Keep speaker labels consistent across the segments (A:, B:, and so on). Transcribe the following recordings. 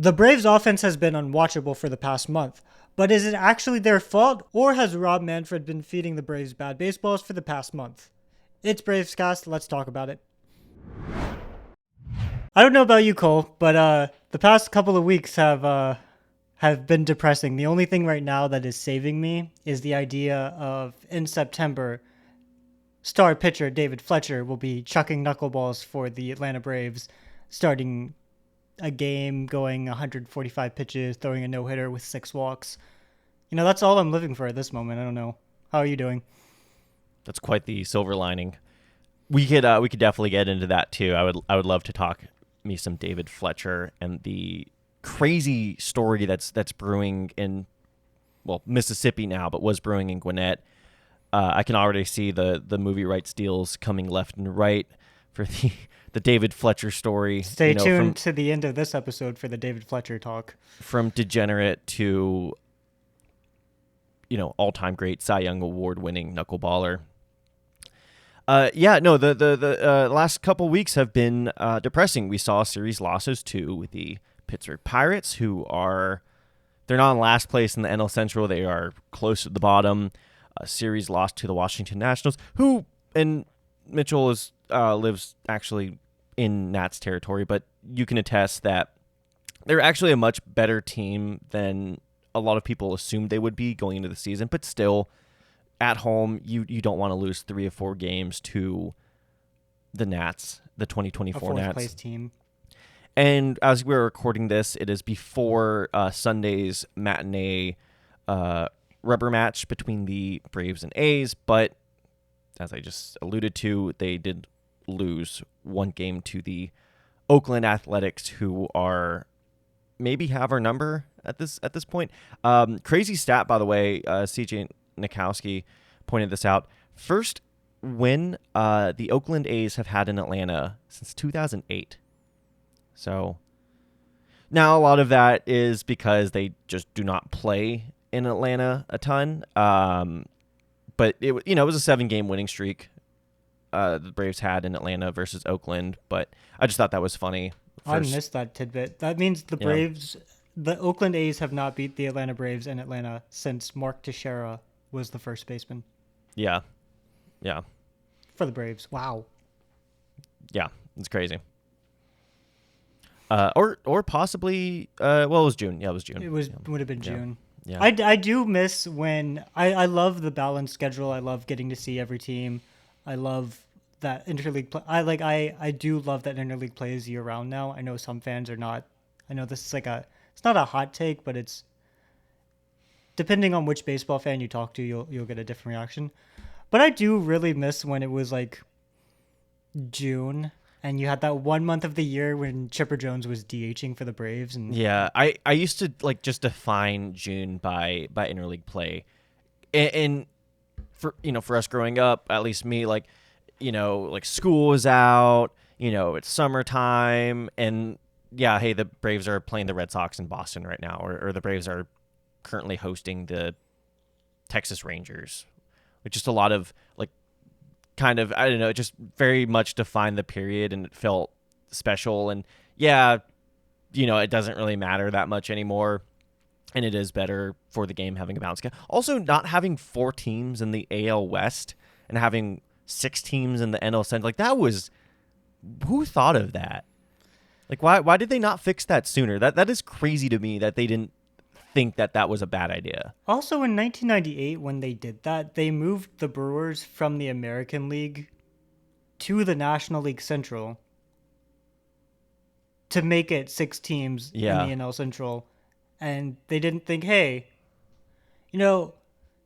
A: The Braves' offense has been unwatchable for the past month, but is it actually their fault, or has Rob Manfred been feeding the Braves bad baseballs for the past month? It's BravesKast, let's talk about it. I don't know about you, Cole, but the past couple of weeks have been depressing. The only thing right now that is saving me is the idea of in September, star pitcher David Fletcher will be chucking knuckleballs for the Atlanta Braves, starting a game, going 145 pitches, throwing a no-hitter with 6 walks. That's all I'm living for at this moment. I don't know. How are you doing?
B: That's quite the silver lining. We could definitely get into that too. I would love to talk me some David Fletcher and the crazy story that's brewing in Mississippi now, but was brewing in Gwinnett. I can already see the movie rights deals coming left and right for the David Fletcher story.
A: Stay tuned to the end of this episode for the David Fletcher talk.
B: From degenerate to all-time great Cy Young award-winning knuckleballer. The last couple weeks have been depressing. We saw series losses to the Pittsburgh Pirates, they're not in last place in the NL Central. They are close to the bottom. A series loss to the Washington Nationals, and Mitchell lives actually in Nats territory, but you can attest that they're actually a much better team than a lot of people assumed they would be going into the season, but still, at home, you don't want to lose 3 or 4 games to the Nats, the 2024
A: a
B: Nats.
A: fourth place team.
B: And as we're recording this, it is before Sunday's matinee rubber match between the Braves and A's, but as I just alluded to, they did lose 1 game to the Oakland Athletics, who are maybe have our number at this point. Crazy stat, by the way, CJ Nikowski pointed this out. First win the Oakland A's have had in Atlanta since 2008. So now a lot of that is because they just do not play in Atlanta a ton. But it was a 7-game winning streak the Braves had in Atlanta versus Oakland. But I just thought that was funny.
A: I missed that tidbit. That means the Oakland A's have not beat the Atlanta Braves in Atlanta since Mark Teixeira was the first baseman.
B: Yeah.
A: For the Braves. Wow.
B: Yeah, it's crazy. Or possibly, it was June. Yeah, it was June.
A: Would have been June.
B: Yeah.
A: I do miss when I love the balanced schedule. I love getting to see every team. I love that interleague play. I do love that interleague plays year round now. I know some fans are not. I know this is it's not a hot take, but it's depending on which baseball fan you talk to, you'll get a different reaction. But I do really miss when it was like June and you had that 1 month of the year when Chipper Jones was DHing for the Braves. And
B: yeah, I used to just define June by interleague play, and for us growing up, at least me, school was out, it's summertime, and yeah, hey, the Braves are playing the Red Sox in Boston right now, or the Braves are currently hosting the Texas Rangers, with just a lot of I don't know, it just very much defined the period, and it felt special. And yeah, it doesn't really matter that much anymore, and it is better for the game having a bounce. Also, not having 4 teams in the AL West and having 6 teams in the NL Central, who thought of that? Why did they not fix that sooner? That is crazy to me that they didn't think that was a bad idea.
A: Also, in 1998, when they did that, they moved the Brewers from the American League to the National League Central to make it 6 teams in the NL Central. And they didn't think, hey, it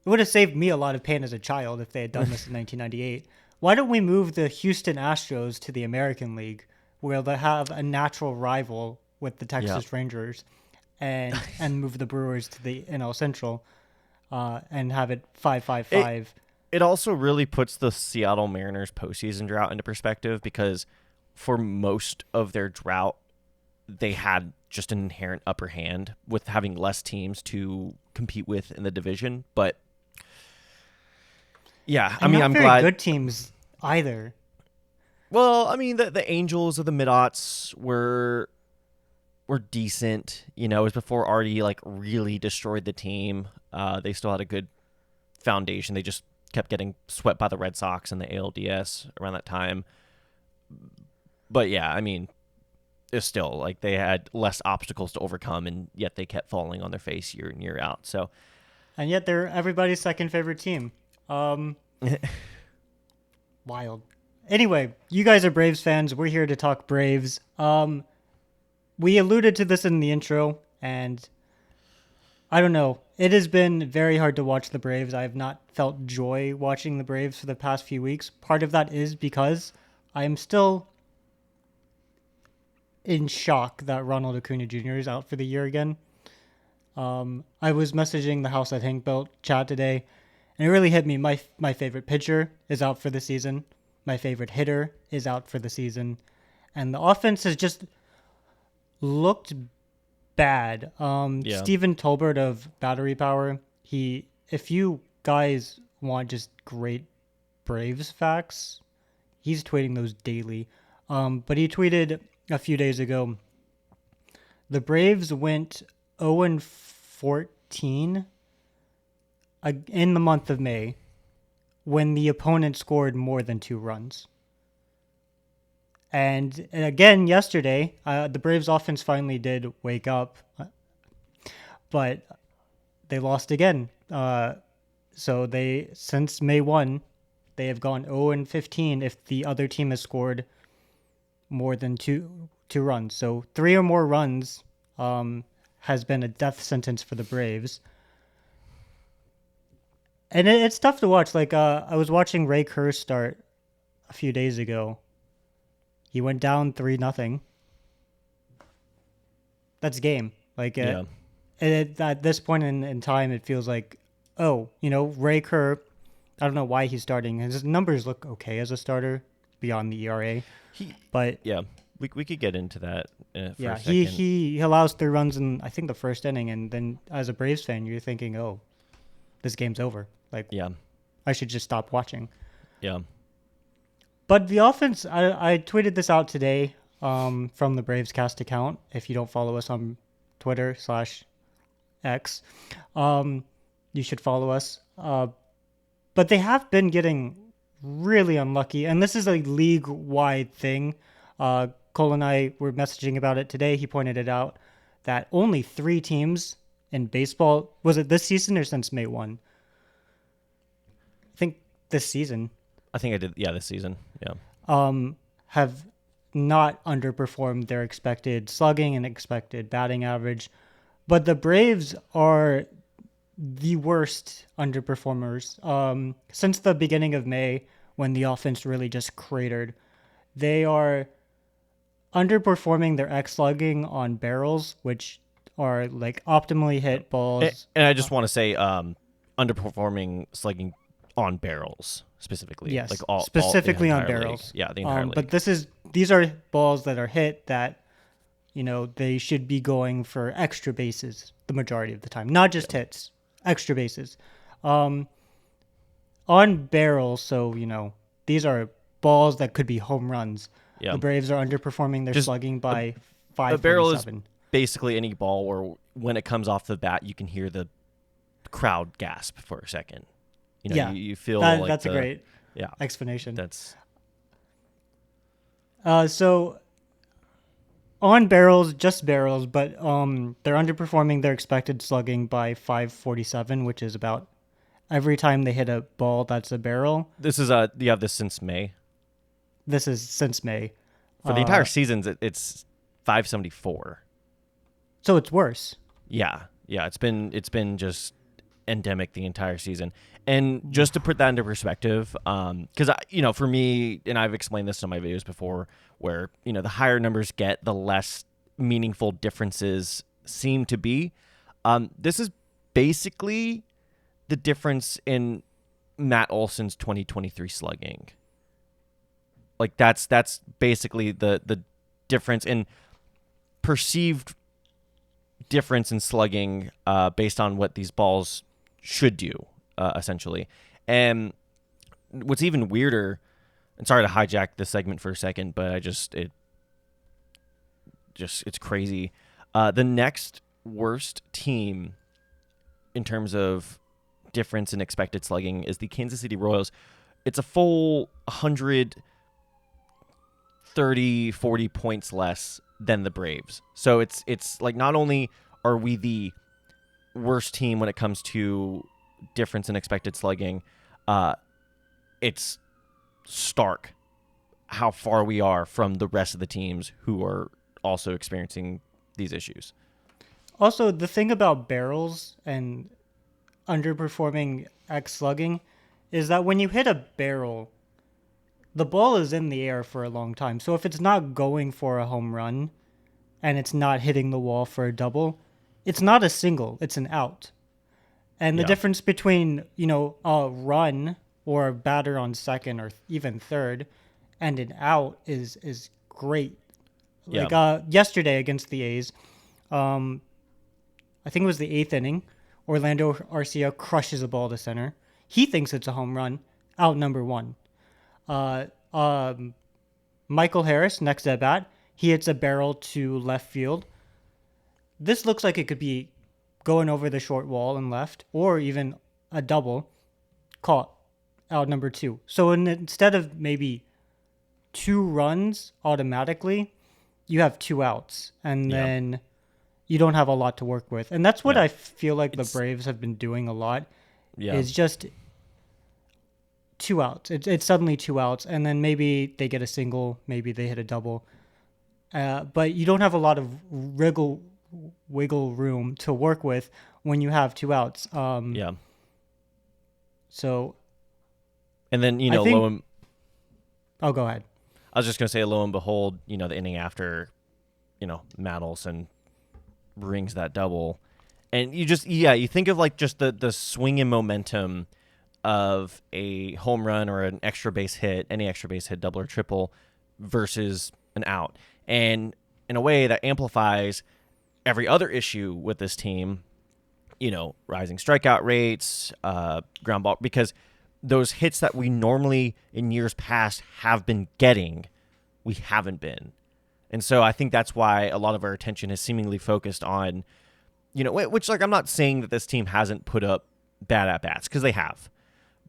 A: would have saved me a lot of pain as a child if they had done this in 1998. Why don't we move the Houston Astros to the American League, where they have a natural rival with the Texas Rangers, and move the Brewers to the NL Central, and have it 5-5-5.
B: It also really puts the Seattle Mariners postseason drought into perspective, because for most of their drought, they had just an inherent upper hand with having less teams to compete with in the division. But yeah, I'm glad.
A: Good teams either.
B: Well, the Angels of the mid-aughts were were decent. You know, it was before Artie like really destroyed the team. They still had a good foundation. They just kept getting swept by the Red Sox in the ALDS around that time. But yeah, I mean, it's still like they had less obstacles to overcome, and yet they kept falling on their face year in year out. So,
A: And yet they're everybody's second favorite team. Wild. Anyway, you guys are Braves fans. We're here to talk Braves. We alluded to this in the intro, and I don't know. It has been very hard to watch the Braves. I have not felt joy watching the Braves for the past few weeks. Part of that is because I am still in shock that Ronald Acuna Jr. is out for the year again. I was messaging the House I Think Built chat today, and it really hit me. My favorite pitcher is out for the season. My favorite hitter is out for the season. And the offense has just looked bad.
B: Yeah.
A: Steven Tolbert of Battery Power, if you guys want just great Braves facts, he's tweeting those daily. But he tweeted a few days ago, the Braves went 0-14 in the month of May when the opponent scored more than 2 runs. And again, yesterday, the Braves offense finally did wake up, but they lost again. So since May 1, they have gone 0-15 if the other team has scored more than two runs. So 3 or more runs has been a death sentence for the Braves. And it's tough to watch. Like, I was watching Ray Kerr start a few days ago. He went down 3-0. That's game. Like,
B: Yeah.
A: at this point in time, it feels like, Ray Kerr, I don't know why he's starting. His numbers look okay as a starter beyond the ERA. But
B: Yeah, we could get into that for a second.
A: he allows 3 runs in, I think, the first inning. And then as a Braves fan, you're thinking, oh, this game's over. Like,
B: Yeah.
A: I should just stop watching.
B: Yeah.
A: But the offense, I tweeted this out today from the BravesKast account. If you don't follow us on Twitter /X, you should follow us. But they have been getting really unlucky. And this is a league-wide thing. Cole and I were messaging about it today. He pointed it out that only 3 teams in baseball, was it this season or since May 1? I think this season.
B: I think I did. Yeah, this season. Yeah.
A: Have not underperformed their expected slugging and expected batting average. But the Braves are the worst underperformers. Since the beginning of May, when the offense really just cratered, they are underperforming their X slugging on barrels, which are like optimally hit balls.
B: And I just want to say underperforming slugging on barrels specifically.
A: Yes,
B: like
A: specifically
B: the
A: on
B: entire
A: barrels.
B: league. Yeah, the entire league.
A: But these are balls that are hit that, they should be going for extra bases the majority of the time, not just hits, extra bases. On barrels, so these are balls that could be home runs.
B: Yeah.
A: The Braves are underperforming their slugging by 547.
B: A barrel is basically any ball where when it comes off the bat, you can hear the crowd gasp for a second. You feel like
A: that's a great
B: yeah
A: explanation.
B: That's
A: so on barrels, just barrels, but they're underperforming their expected slugging by 547, which is about every time they hit a ball that's a barrel.
B: This is you have this since May.
A: This is since May.
B: For the entire season, it's 574.
A: So it's worse.
B: Yeah. It's been just endemic the entire season. And just to put that into perspective, because for me, and I've explained this in my videos before, where the higher numbers get, the less meaningful differences seem to be. This is basically the difference in Matt Olson's 2023 slugging. Like that's basically the difference in perceived difference in slugging based on what these balls should do. Essentially. And what's even weirder, and sorry to hijack this segment for a second, but it's crazy. The next worst team in terms of difference in expected slugging is the Kansas City Royals. It's a full 130, 40 points less than the Braves. So it's like, not only are we the worst team when it comes to difference in expected slugging, it's stark how far we are from the rest of the teams who are also experiencing these issues.
A: Also, the thing about barrels and underperforming X slugging is that when you hit a barrel, the ball is in the air for a long time. So if it's not going for a home run and it's not hitting the wall for a double, it's not a single, it's an out. And the
B: Yeah.
A: difference between, a run or a batter on second or even third and an out is great.
B: Yeah.
A: Like yesterday against the A's, I think it was the eighth inning, Orlando Arcia crushes a ball to center. He thinks it's a home run, out number one. Uh, um, Michael Harris, next at bat, he hits a barrel to left field. This looks like it could be going over the short wall and left, or even a double, caught, out number two. So instead of maybe 2 runs automatically, you have 2 outs, and
B: Yeah.
A: then you don't have a lot to work with. And that's what
B: Yeah.
A: I feel like the
B: It's-
A: Braves have been doing a lot,
B: Yeah.
A: is just 2 outs. It's suddenly 2 outs, and then maybe they get a single, maybe they hit a double. But you don't have a lot of wiggle room to work with when you have 2 outs.
B: Yeah.
A: So,
B: And then,
A: I think-
B: lo and
A: oh, go ahead.
B: I was just going to say, lo and behold, the inning after, Matt Olson rings that double. And you think of like just the swing and momentum of a home run or an extra base hit, any extra base hit, double or triple, versus an out. And in a way that amplifies every other issue with this team, rising strikeout rates, ground ball, because those hits that we normally in years past have been getting, we haven't been. And so I think that's why a lot of our attention is seemingly focused on, which, like, I'm not saying that this team hasn't put up bad at-bats, because they have.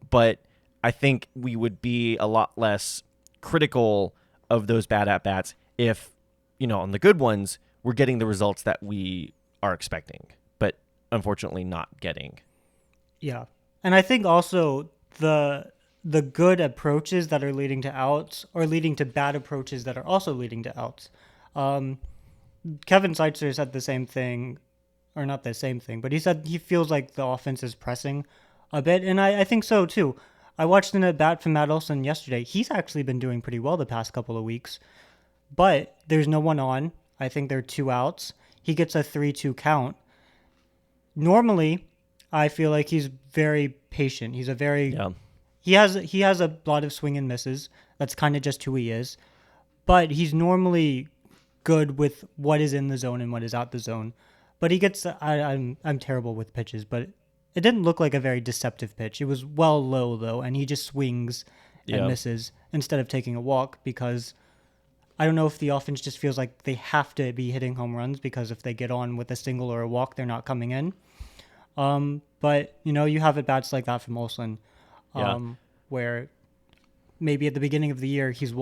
B: But I think we would be a lot less critical of those bad at-bats if, on the good ones, we're getting the results that we are expecting, but unfortunately not getting.
A: Yeah. And I think also the good approaches that are leading to outs are leading to bad approaches that are also leading to outs. Kevin Seitzer said the same thing, or not the same thing, but he said he feels like the offense is pressing a bit, and I think so too. I watched an at-bat from Matt Olson yesterday. He's actually been doing pretty well the past couple of weeks, but there's no one on. I think there are 2 outs. He gets a 3-2 count. Normally, I feel like he's very patient. He's a very
B: Yeah.
A: he has a lot of swing and misses. That's kind of just who he is. But he's good with what is in the zone and what is out the zone. But he gets I'm terrible with pitches, but it didn't look like a very deceptive pitch. It was well low though, and he just swings and
B: Yeah.
A: misses instead of taking a walk, because I don't know if the offense just feels like they have to be hitting home runs, because if they get on with a single or a walk, they're not coming in. But you have at bats like that from Olson,
B: Yeah.
A: where maybe at the beginning of the year he's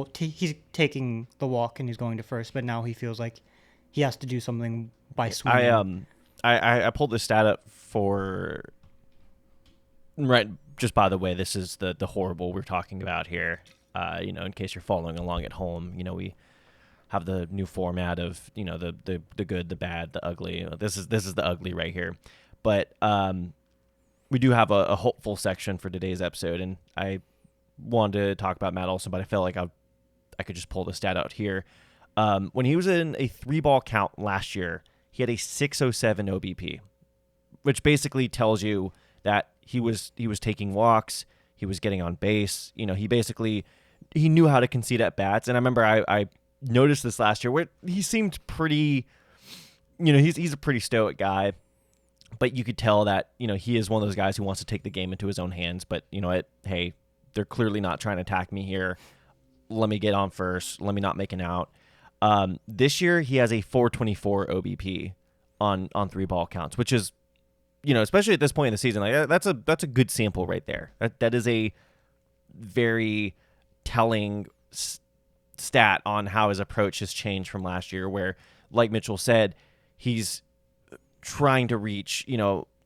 A: taking the walk and he's going to first, but now he feels like he has to do something by swinging.
B: I pulled this stat up for, right, just by the way, this is the horrible we're talking about here. In case you're following along at home, we have the new format of, the good, the bad, the ugly. This is the ugly right here. But we do have a hopeful section for today's episode, and I wanted to talk about Matt Olson, but I felt like I could just pull the stat out here. When he was in a 3-ball count last year, he had a 607 OBP, which basically tells you that he was taking walks, he was getting on base. He knew how to concede at bats. And I remember I noticed this last year where he seemed pretty, he's a pretty stoic guy, but you could tell that, he is one of those guys who wants to take the game into his own hands. But hey, they're clearly not trying to attack me here. Let me get on first. Let me not make an out. This year he has a 424 OBP on 3 ball counts, which is, especially at this point in the season, like that's a good sample right there. That is a very telling stat on how his approach has changed from last year, where, like Mitchell said, he's trying to reach,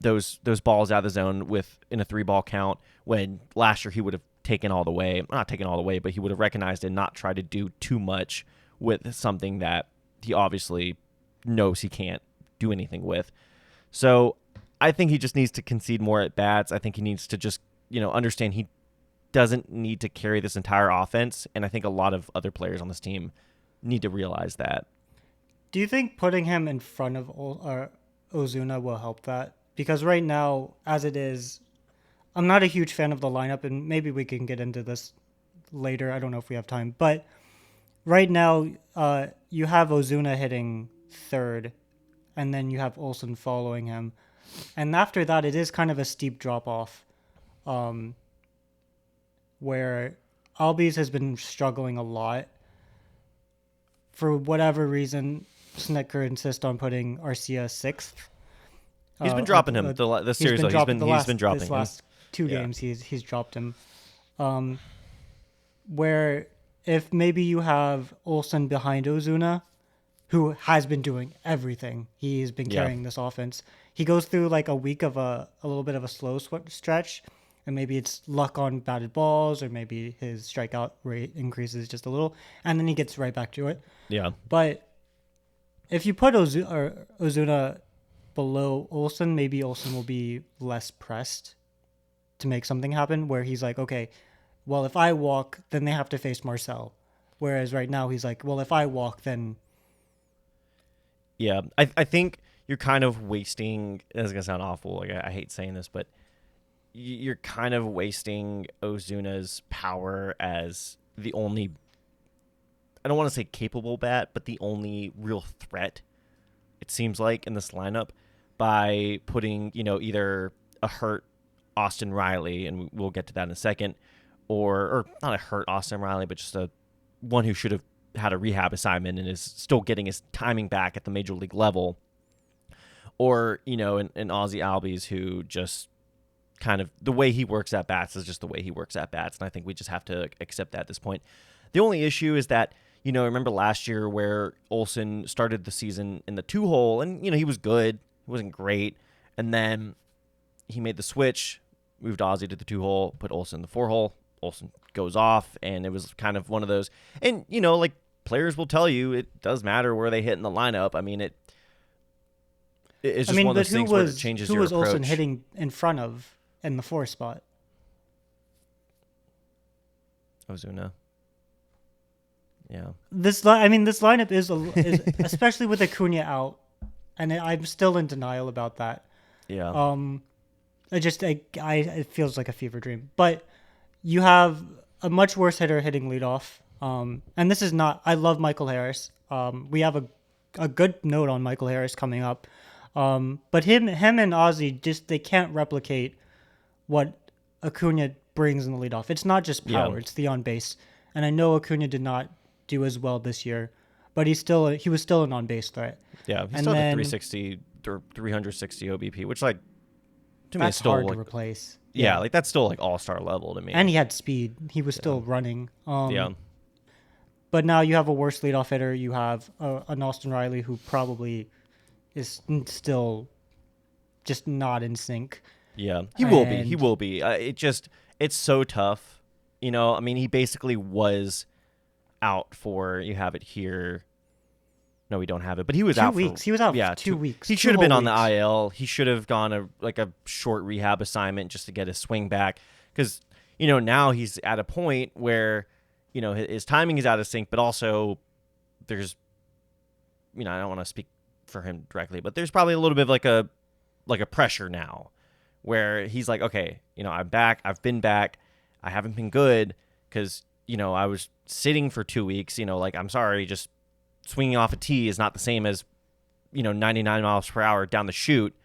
B: those balls out of the zone in a 3 ball count, when last year he would have taken all the way, not taken all the way, but he would have recognized and not tried to do too much with something that he obviously knows he can't do anything with. So I think he just needs to concede more at bats. I think he needs to just, understand he doesn't need to carry this entire offense. And I think a lot of other players on this team need to realize that.
A: Do you think putting him in front of Ozuna will help that? Because right now, as it is, I'm not a huge fan of the lineup, and maybe we can get into this later. I don't know if we have time. But right now, you have Ozuna hitting third, and then you have Olsen following him. And after that, it is kind of a steep drop-off, where Albies has been struggling a lot. For whatever reason, Snicker insists on putting Arcia sixth.
B: He's been dropping him the series. He's been dropping
A: his
B: him.
A: Last 2 games, he's dropped him. Where if maybe you have Olsen behind Ozuna, who has been doing everything, he's been carrying this offense. He goes through like a week of a little bit of a slow stretch, and maybe it's luck on batted balls, or maybe his strikeout rate increases just a little, and then he gets right back to it.
B: Yeah.
A: But if you put Ozuna below Olsen, maybe Olsen will be less pressed to make something happen, where he's like, okay, well, if I walk, then they have to face Marcel. Whereas right now he's like, well, if I walk, then...
B: Yeah, I think you're kind of wasting, this is going to sound awful, like I hate saying this, but you're kind of wasting Ozuna's power as the only, I don't want to say capable bat, but the only real threat, it seems like, in this lineup, by putting, either a hurt Austin Riley, and we'll get to that in a second, or not a hurt Austin Riley, but just one who should have had a rehab assignment and is still getting his timing back at the major league level, or, an Ozzy Albies who just kind of, the way he works at bats is just the way he works at bats, and I think we just have to accept that at this point. The only issue is that, remember last year where Olsen started the season in the 2-hole, and, he was good, he wasn't great, and then he made the switch, moved Ozzy to the 2-hole, put Olsen in the 4-hole. Olsen goes off, and it was kind of one of those. And, like players will tell you, it does matter where they hit in the lineup. I mean, it's just one of those things where it changes your approach.
A: Who was Olsen hitting in front of in the 4 spot?
B: Ozuna. Yeah.
A: This lineup is especially with Acuna out, and I'm still in denial about that.
B: Yeah.
A: It feels like a fever dream. But you have a much worse hitter hitting leadoff. And this is not, I love Michael Harris. We have a good note on Michael Harris coming up. But him and Ozzy, they can't replicate what Acuna brings in the leadoff. It's not just power, it's the on base. And I know Acuna did not do as well this year, but he was still an on base threat.
B: Yeah, he's still at 360 or 360 OBP, which to me is still
A: hard to replace.
B: Yeah, that's still all-star level to me.
A: And he had speed. He was still running. But now you have a worse leadoff hitter. You have an Austin Riley who probably is still just not in sync.
B: Yeah, he will be. He will be. It's so tough. He basically was out for, you have it here. No, we don't have it, but he was out
A: 2 weeks. He was out for 2 weeks.
B: He should have been on the IL. He should have gone a short rehab assignment just to get his swing back, because now he's at a point where his timing is out of sync, but also there's I don't want to speak for him directly, but there's probably a little bit of like a pressure now, where he's like, okay, I'm back. I've been back. I haven't been good because I was sitting for 2 weeks. I'm sorry, just swinging off a tee is not the same as 99 miles per hour down the chute,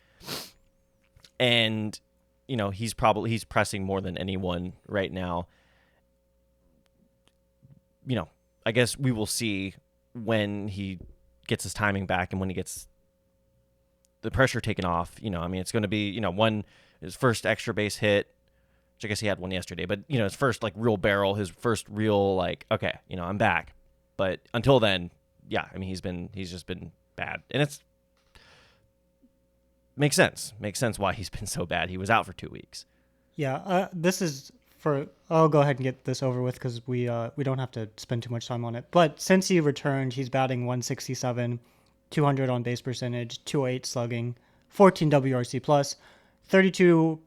B: and he's pressing more than anyone right now. I guess we will see when he gets his timing back and when he gets the pressure taken off, I mean, it's going to be, his first extra base hit, which I guess he had one yesterday, but, his first, like, real barrel, his first real, like, okay, I'm back. But until then, yeah, I mean, he's just been bad. And makes sense why he's been so bad. He was out for 2 weeks.
A: Yeah, I'll go ahead and get this over with because we don't have to spend too much time on it. But since he returned, he's batting 167, 200 on base percentage, 208 slugging, 14 WRC plus, 32%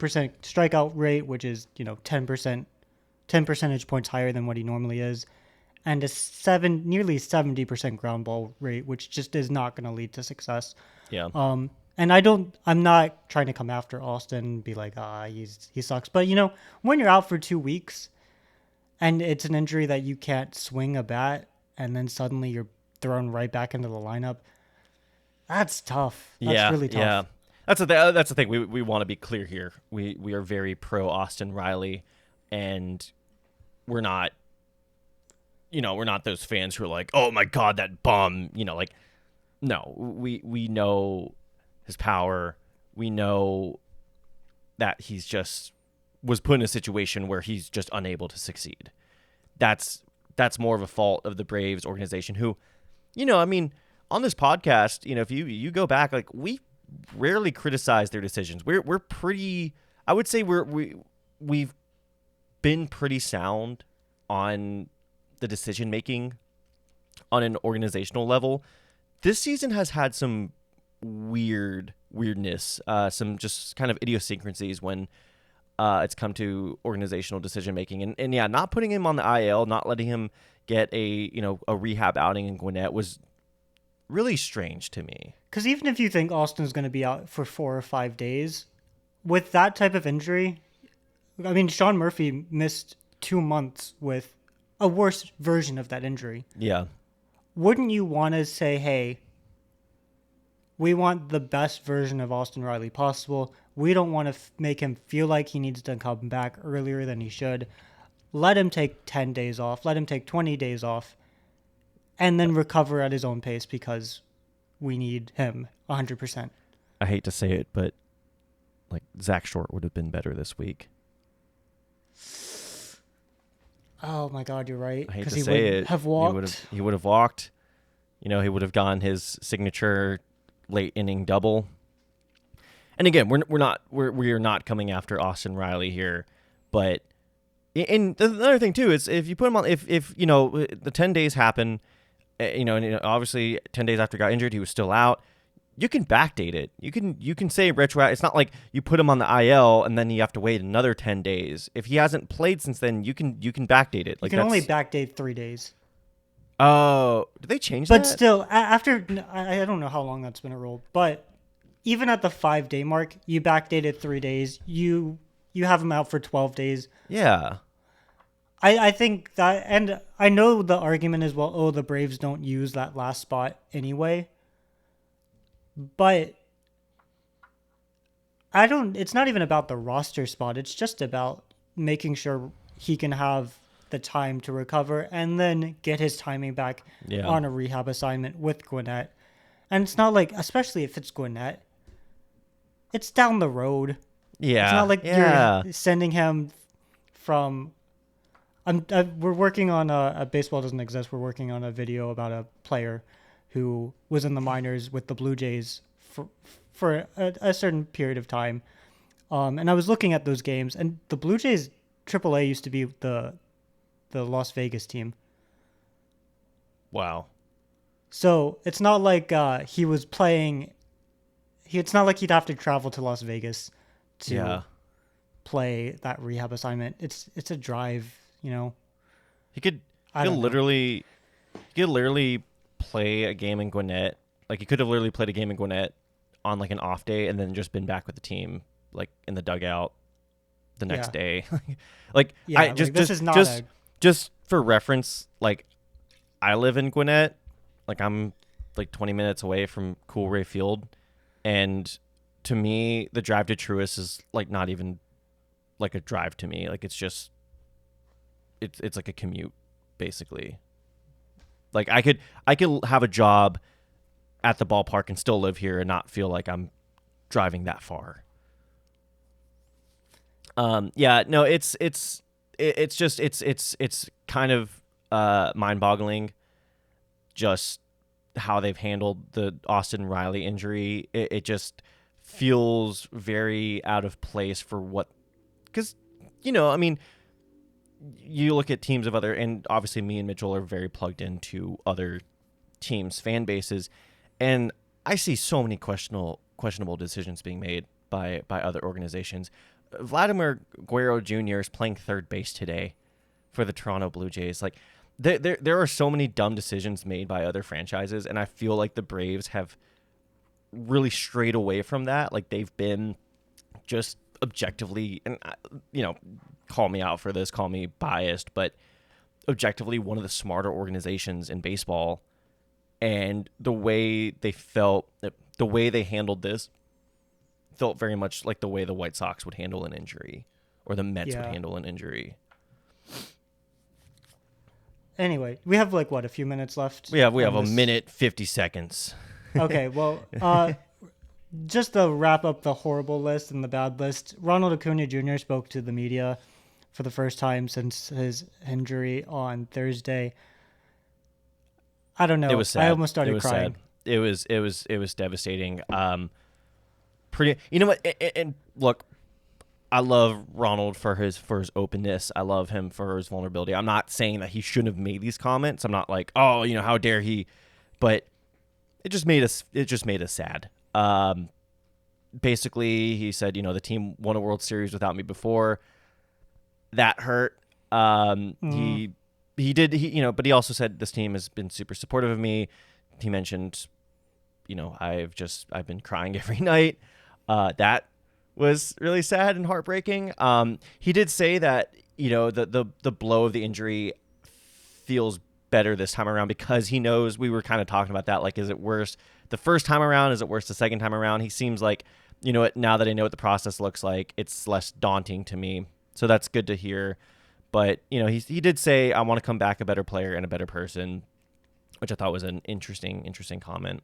A: strikeout rate, which is 10 percentage points higher than what he normally is, and nearly 70% ground ball rate, which just is not going to lead to success.
B: Yeah.
A: And I'm not trying to come after Austin and be like, he sucks. But, when you're out for 2 weeks and it's an injury that you can't swing a bat and then suddenly you're thrown right back into the lineup, that's tough. That's really tough.
B: Yeah. That's the thing. We want to be clear here. We are very pro Austin Riley, and we're not those fans who are like, oh my God, that bum, like, no, we know his power. We know that he's just was put in a situation where he's just unable to succeed. That's more of a fault of the Braves organization who, I mean, on this podcast, if you go back, like, we rarely criticize their decisions. We're pretty, I would say we've been pretty sound on the decision making on an organizational level. This season has had some weirdness, some just kind of idiosyncrasies when it's come to organizational decision making, and yeah, not putting him on the IL, not letting him get a rehab outing in Gwinnett was really strange to me.
A: Because even if you think Austin's going to be out for 4 or 5 days, with that type of injury, I mean, Sean Murphy missed 2 months with a worse version of that injury.
B: Yeah.
A: Wouldn't you want to say, hey, we want the best version of Austin Riley possible. We don't want to make him feel like he needs to come back earlier than he should. Let him take 10 days off. Let him take 20 days off. And then recover at his own pace because we need him 100%.
B: I hate to say it, but like Zach Short would have been better this week.
A: Oh my God, you're right.
B: I hate to
A: he
B: say
A: would
B: it.
A: Have walked.
B: He would have walked. He would have gone his signature late inning double. And again, we are not coming after Austin Riley here, but and the other thing too is if you put him on, if the 10 days happen, and obviously 10 days after he got injured, he was still out. You can backdate it. You can say retroactive. It's not like you put him on the IL and then you have to wait another 10 days. If he hasn't played since then, you can backdate it.
A: Like, you can only backdate 3 days.
B: Oh, did they change that?
A: But still, after I don't know how long that's been a rule, but even at the 5-day mark, you backdated 3 days. You have him out for 12 days.
B: Yeah.
A: I think that, and I know the argument is, well, the Braves don't use that last spot anyway. But it's not even about the roster spot. It's just about making sure he can have the time to recover and then get his timing back on a rehab assignment with Gwinnett. And it's not like, especially if it's Gwinnett, it's down the road.
B: Yeah.
A: It's not like you're sending him from... we're working on a baseball doesn't exist. We're working on a video about a player who was in the minors with the Blue Jays for a certain period of time. And I was looking at those games, and the Blue Jays AAA used to be the Las Vegas team.
B: Wow.
A: So it's not like he was playing. It's not like he'd have to travel to Las Vegas to play that rehab assignment. It's a drive,
B: He could literally play a game in Gwinnett. Like, he could have literally played a game in Gwinnett on like an off day and then just been back with the team, like in the dugout the next day. Like, just for reference, like, I live in Gwinnett. Like, I'm like 20 minutes away from Coolray Field, and to me, the drive to Truist is like not even like a drive to me. Like, it's just it's like a commute, basically. Like I could have a job at the ballpark and still live here and not feel like I'm driving that far. Yeah, no, it's kind of mind-boggling just how they've handled the Austin Riley injury. It just feels very out of place for what, because I mean, you look at teams of other, and obviously me and Mitchell are very plugged into other teams' fan bases, and I see so many questionable decisions being made by other organizations. Vladimir Guerrero Jr. is playing third base today for the Toronto Blue Jays. Like there are so many dumb decisions made by other franchises, and I feel like the Braves have really strayed away from that. Like they've been just objectively, and call me out for this, call me biased, but objectively one of the smarter organizations in baseball. And the way they handled this felt very much like the way the White Sox would handle an injury, or the Mets would handle an injury.
A: Anyway, we have a few minutes left.
B: We have a minute 50 seconds.
A: Okay, well, just to wrap up the horrible list and the bad list, Ronald Acuna Jr. spoke to the media for the first time since his injury on Thursday. I don't know.
B: It was sad.
A: I almost started crying.
B: Sad. It was devastating. Pretty. You know what? And look, I love Ronald for his openness. I love him for his vulnerability. I'm not saying that he shouldn't have made these comments. I'm not like, oh, how dare he? But it just made us sad. Basically, he said, the team won a World Series without me before. That hurt. He did, but he also said this team has been super supportive of me. He mentioned, I've been crying every night. That was really sad and heartbreaking. He did say that, the blow of the injury feels better this time around because he knows, we were kind of talking about that. Like, is it worse the first time around? Is it worse the second time around? He seems like, now that I know what the process looks like, it's less daunting to me. So that's good to hear. But, he did say, I want to come back a better player and a better person, which I thought was an interesting comment.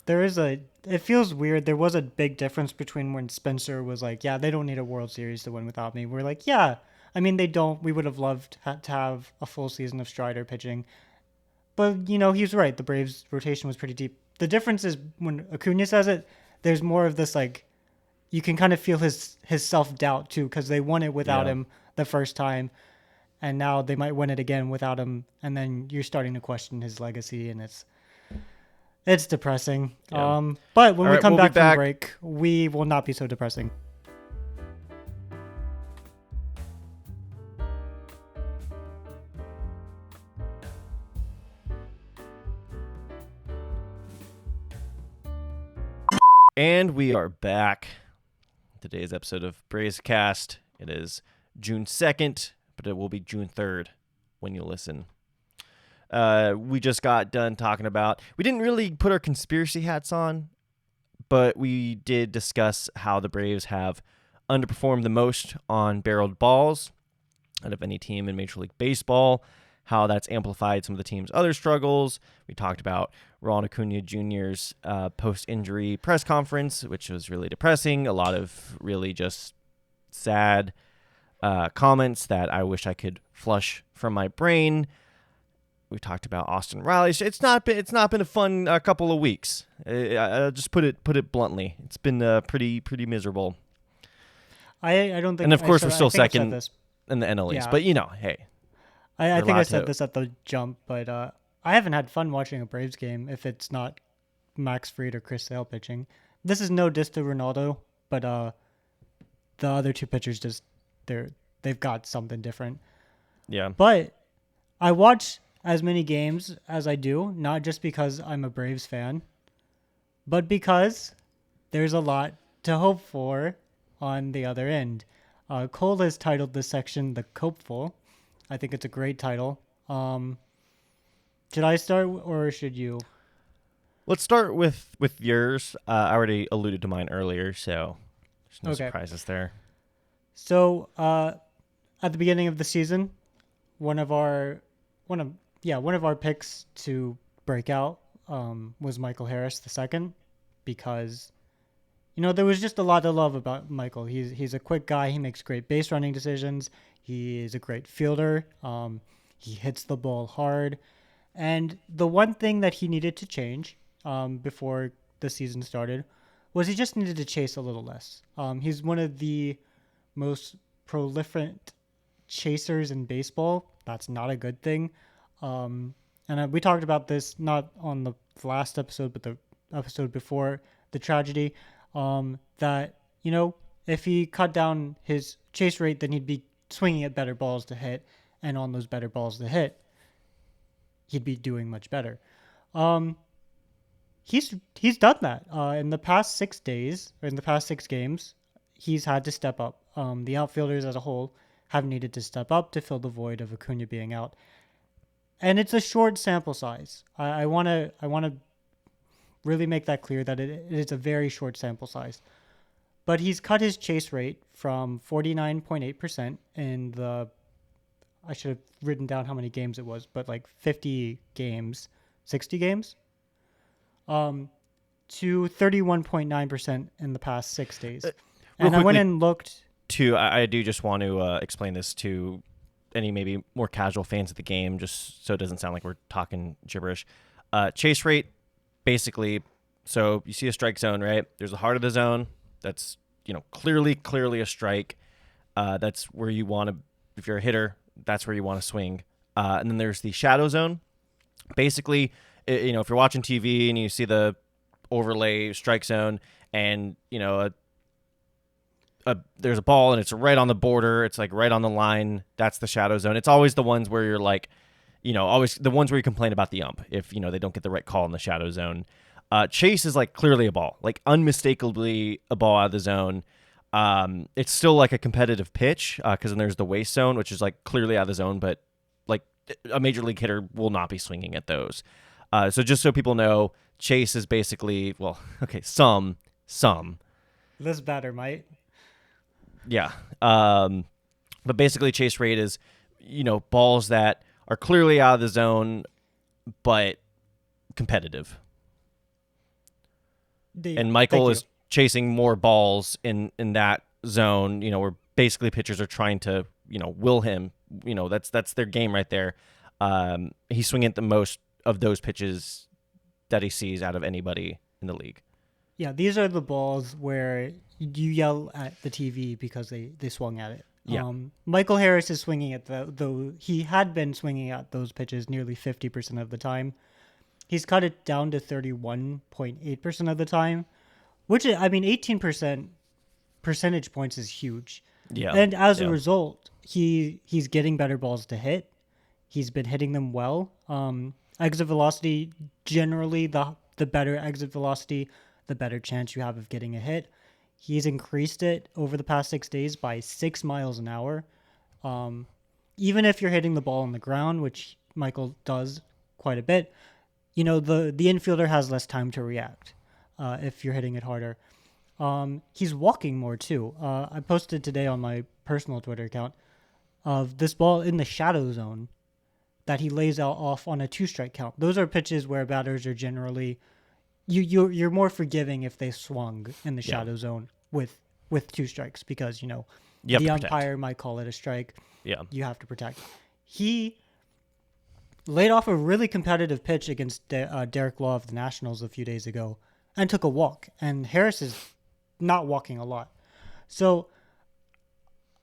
A: It feels weird. There was a big difference between when Spencer was like, yeah, they don't need a World Series to win without me. We're like, yeah, I mean, they don't. We would have loved to have a full season of Strider pitching. But, he's right. The Braves rotation was pretty deep. The difference is when Acuna says it, there's more of this, you can kind of feel his self-doubt too, because they won it without him the first time, and now they might win it again without him, and then you're starting to question his legacy, and it's depressing.
B: Yeah.
A: But when we come
B: we'll
A: back from break, we will not be so depressing.
B: And we are back. Today's episode of BravesKast. It is June 2nd, but it will be June 3rd when you listen. We just got done talking about, we didn't really put our conspiracy hats on, but we did discuss how the Braves have underperformed the most on barreled balls out of any team in Major League Baseball, how that's amplified some of the team's other struggles. We talked about Ron Acuna Jr.'s post-injury press conference, which was really depressing. A lot of really just sad comments that I wish I could flush from my brain. We talked about Austin Riley. It's not been a fun couple of weeks. I'll just put it bluntly. It's been pretty miserable.
A: I don't think.
B: And of course, we're still second in the NL East. But hey.
A: I think I said this at the jump, but I haven't had fun watching a Braves game if it's not Max Fried or Chris Sale pitching. This is no diss to Ronaldo, but the other two pitchers they've got something different.
B: Yeah.
A: But I watch as many games as I do, not just because I'm a Braves fan, but because there's a lot to hope for on the other end. Cole has titled this section The Copeful. I think it's a great title. Should I start or should you?
B: Let's start with yours. I already alluded to mine earlier, so there's no surprises there.
A: So at the beginning of the season, one of yeah, one of our picks to break out was Michael Harris the second, because there was just a lot to love about Michael. He's a quick guy. He makes great base running decisions. He is a great fielder. He hits the ball hard. And the one thing that he needed to change before the season started was he just needed to chase a little less. He's one of the most prolific chasers in baseball. That's not a good thing. And we talked about this not on the last episode, but the episode before the tragedy. That if he cut down his chase rate, then he'd be swinging at better balls to hit, and on those better balls to hit, he'd be doing much better. He's done that in the past 6 days, or in the past 6 games. He's had to step up. The outfielders as a whole have needed to step up to fill the void of Acuna being out, and it's a short sample size. I want to really make that clear that it is a very short sample size. But he's cut his chase rate from 49.8% in the, I should have written down how many games it was, but like 50 games, 60 games, to 31.9% in the past 6 days. And I went and looked.
B: I do just want to explain this to any maybe more casual fans of the game, just so it doesn't sound like we're talking gibberish. Chase rate, basically, so you see a strike zone, right? There's the heart of the zone. That's, clearly a strike. That's where you want to, if you're a hitter, that's where you want to swing. And then there's the shadow zone. Basically, if you're watching TV and you see the overlay strike zone and, there's a ball and it's right on the border, it's like right on the line, that's the shadow zone. It's always the ones where you're like, always the ones where you complain about the ump if, they don't get the right call in the shadow zone. Chase is like clearly a ball, like unmistakably a ball out of the zone. It's still like a competitive pitch because then there's the waist zone, which is like clearly out of the zone, but like a major league hitter will not be swinging at those. So just so people know, chase is basically, well, okay, some.
A: This batter might.
B: Yeah. But basically chase rate is, balls that are clearly out of the zone, but competitive. And Michael is chasing more balls in that zone, where basically pitchers are trying to, will him, that's their game right there. He's swinging at the most of those pitches that he sees out of anybody in the league.
A: Yeah, these are the balls where you yell at the TV because they swung at it.
B: Yeah.
A: Michael Harris is swinging at though he had been swinging at those pitches nearly 50% of the time. He's cut it down to 31.8% of the time, which 18% percentage points is huge.
B: Yeah.
A: And as a result, he's getting better balls to hit. He's been hitting them well. Exit velocity, generally the better exit velocity, the better chance you have of getting a hit. He's increased it over the past 6 days by 6 miles an hour. Even if you're hitting the ball on the ground, which Michael does quite a bit, the infielder has less time to react if you're hitting it harder. He's walking more too. I posted today on my personal Twitter account of this ball in the shadow zone that he lays out off on a 2-strike count. Those are pitches where batters are generally you're more forgiving if they swung in the shadow zone with 2 strikes because the umpire might call it a strike.
B: Yeah,
A: you have to protect. He laid off a really competitive pitch against Derek Law of the Nationals a few days ago and took a walk. And Harris is not walking a lot. So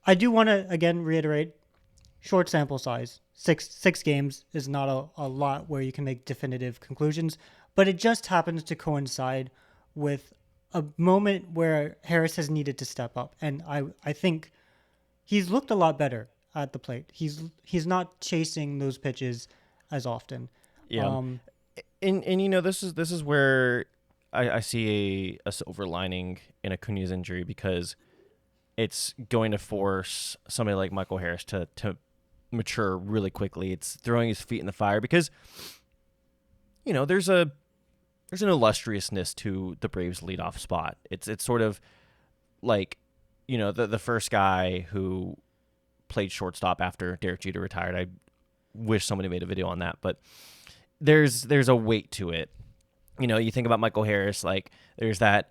A: I do want to, again, reiterate, short sample size. Six games is not a lot where you can make definitive conclusions, but it just happens to coincide with a moment where Harris has needed to step up. And I think he's looked a lot better at the plate. He's not chasing those pitches as often.
B: Yeah. This is where I see a silver lining in Acuna's injury, because it's going to force somebody like Michael Harris to mature really quickly. It's throwing his feet in the fire because, there's an illustriousness to the Braves leadoff spot. It's sort of like, the first guy who played shortstop after Derek Jeter retired. wish somebody made a video on that. But there's a weight to it. You know, you think about Michael Harris, like there's that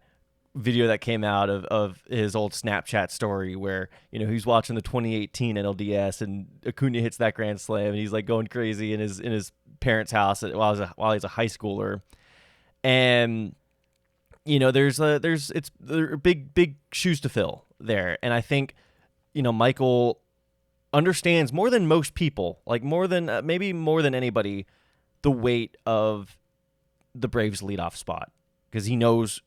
B: video that came out of his old Snapchat story where, you know, he's watching the 2018 NLDS and Acuna hits that grand slam and he's like going crazy in his parents' house while he's a high schooler. And you know, there are big shoes to fill there. And I think, you know, Michael understands more than most people, like maybe more than anybody, the weight of the Braves leadoff spot, because he knows,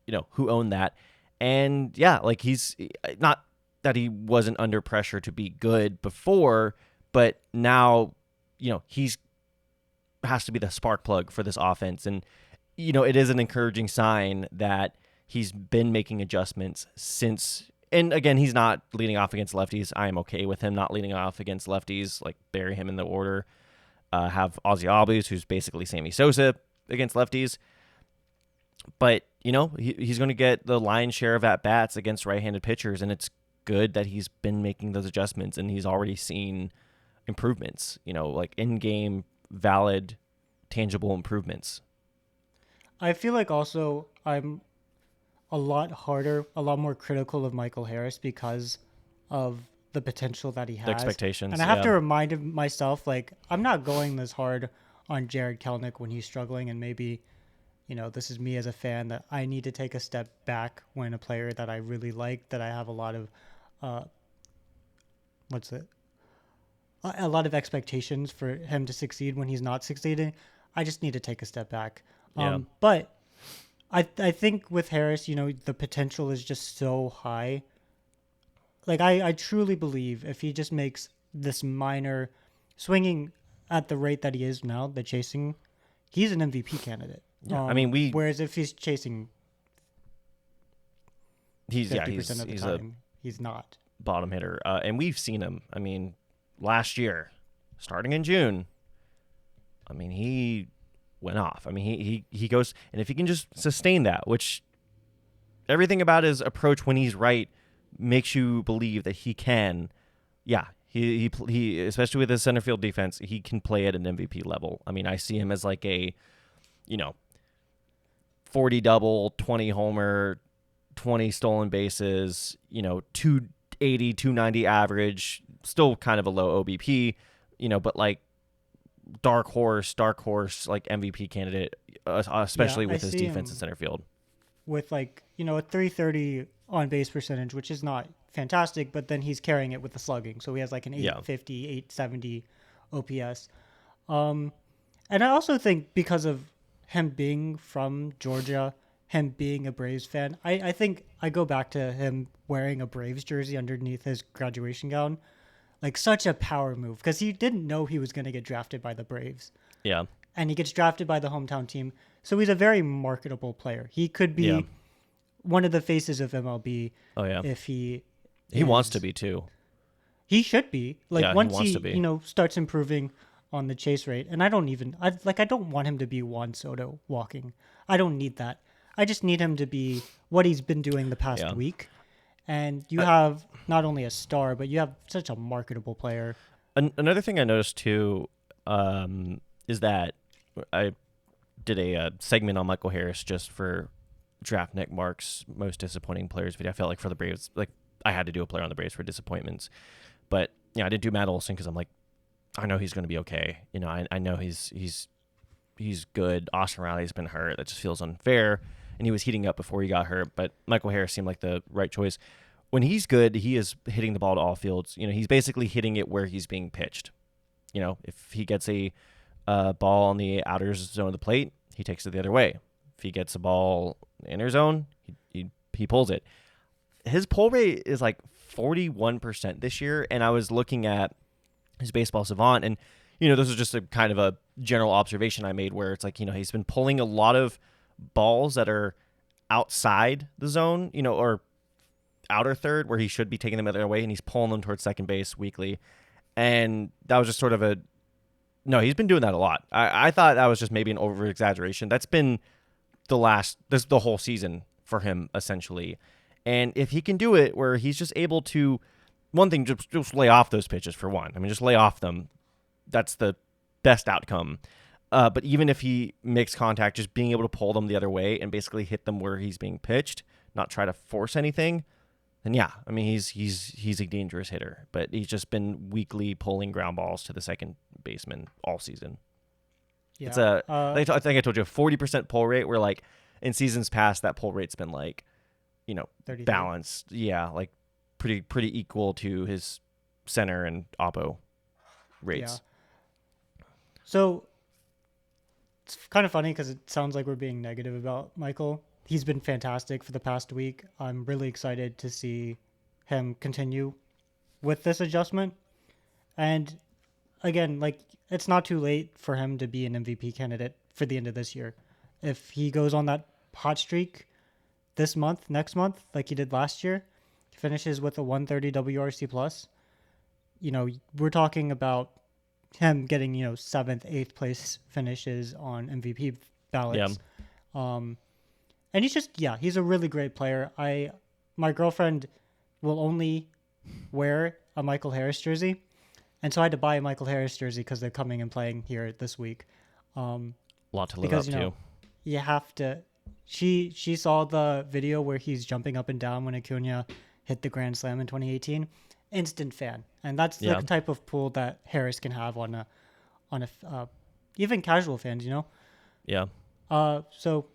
B: you know, who owned that. And yeah, like he's not that he wasn't under pressure to be good before, but now, you know, has to be the spark plug for this offense. And, you know, it is an encouraging sign that he's been making adjustments since. And again, he's not leading off against lefties. I am okay with him not leading off against lefties, like bury him in the order. Have Ozzy Albies, who's basically Sammy Sosa against lefties. But, you know, he's going to get the lion's share of at-bats against right-handed pitchers, and it's good that he's been making those adjustments, and he's already seen improvements, you know, like in-game, valid, tangible improvements.
A: I feel like also I'm a lot more critical of Michael Harris because of the potential that he has.
B: The expectations.
A: And I have to remind myself, like, I'm not going this hard on Jared Kelenic when he's struggling, and maybe, you know, this is me as a fan, that I need to take a step back when a player that I really like, that I have a lot of, a lot of expectations for him to succeed when he's not succeeding. I just need to take a step back. But I think with Harris, you know, the potential is just so high. Like, I truly believe if he just makes this minor swinging at the rate that he is now, the chasing, he's an MVP candidate.
B: Yeah, I mean,
A: whereas if he's chasing,
B: he's
A: 50% of the time, he's not
B: bottom hitter. And we've seen him. I mean, last year, starting in June, I mean, he went off. I mean, he goes, and if he can just sustain that, which everything about his approach when he's right makes you believe that he can. Yeah, he especially with his center field defense, he can play at an MVP level. I mean, I see him as like a, you know, 40 double, 20 homer, 20 stolen bases, you know, 280, 290 average, still kind of a low OBP, you know, but like dark horse, like MVP candidate, especially with his defense in center field.
A: With like, you know, a 330 on base percentage, which is not fantastic, but then he's carrying it with the slugging. So he has like an 850, 870 OPS. And I also think because of him being from Georgia, him being a Braves fan, I think I go back to him wearing a Braves jersey underneath his graduation gown. Like, such a power move, because he didn't know he was going to get drafted by the Braves.
B: Yeah.
A: And he gets drafted by the hometown team. So he's a very marketable player. He could be one of the faces of MLB.
B: Oh, yeah.
A: If he
B: wants to be, too.
A: He should be. Like,
B: yeah,
A: once he
B: you
A: know, starts improving on the chase rate. And I don't want him to be Juan Soto walking. I don't need that. I just need him to be what he's been doing the past week. And you have not only a star, but you have such a marketable player.
B: Another thing I noticed, too, is that I did a segment on Michael Harris just for Draft Nick Mark's most disappointing players video. I felt like for the Braves, like I had to do a player on the Braves for disappointments. But, I didn't do Matt Olson because I'm like, I know he's going to be okay. You know, I know he's good. Austin Riley's been hurt. That just feels unfair. And he was heating up before he got hurt, but Michael Harris seemed like the right choice. When he's good, he is hitting the ball to all fields. You know, he's basically hitting it where he's being pitched. You know, if he gets a ball on the outer zone of the plate, he takes it the other way. If he gets a ball in the inner zone, he pulls it. His pull rate is like 41% this year, and I was looking at his Baseball Savant, and, you know, this is just a kind of a general observation I made where it's like, you know, he's been pulling a lot of balls that are outside the zone, you know, or outer third where he should be taking them the other way, and he's pulling them towards second base weekly. And that was just sort of he's been doing that a lot. I thought that was just maybe an over exaggeration. That's been the whole season for him essentially. And if he can do it where he's just able to, one thing, just lay off those pitches for one. I mean, just lay off them. that's the best outcome. But even if he makes contact, just being able to pull them the other way and basically hit them where he's being pitched, not try to force anything, then yeah, I mean he's a dangerous hitter. But he's just been weakly pulling ground balls to the second baseman all season. It's
A: Yeah.
B: I think I told you a 40% pull rate. Where like in seasons past, that pull rate's been like,
A: 33.
B: balanced. Yeah, like pretty equal to his center and oppo
A: Yeah.
B: rates.
A: So it's kind of funny because it sounds like we're being negative about Michael. He's been fantastic for the past week. I'm really excited to see him continue with this adjustment. And again, like it's not too late for him to be an MVP candidate for the end of this year. If he goes on that hot streak this month, next month, like he did last year, finishes with a 130 WRC plus, we're talking about him getting, seventh, eighth place finishes on MVP
B: Yeah,
A: ballots. Um, and he's a really great player. My girlfriend will only wear a Michael Harris jersey. And so I had to buy a Michael Harris jersey because they're coming and playing here this week.
B: a lot to live
A: Because,
B: up to.
A: you have to. She saw the video where he's jumping up and down when Acuna hit the Grand Slam in 2018. Instant fan. And that's the
B: Yeah.
A: type of pull that Harris can have on a even casual fans,
B: Yeah,
A: So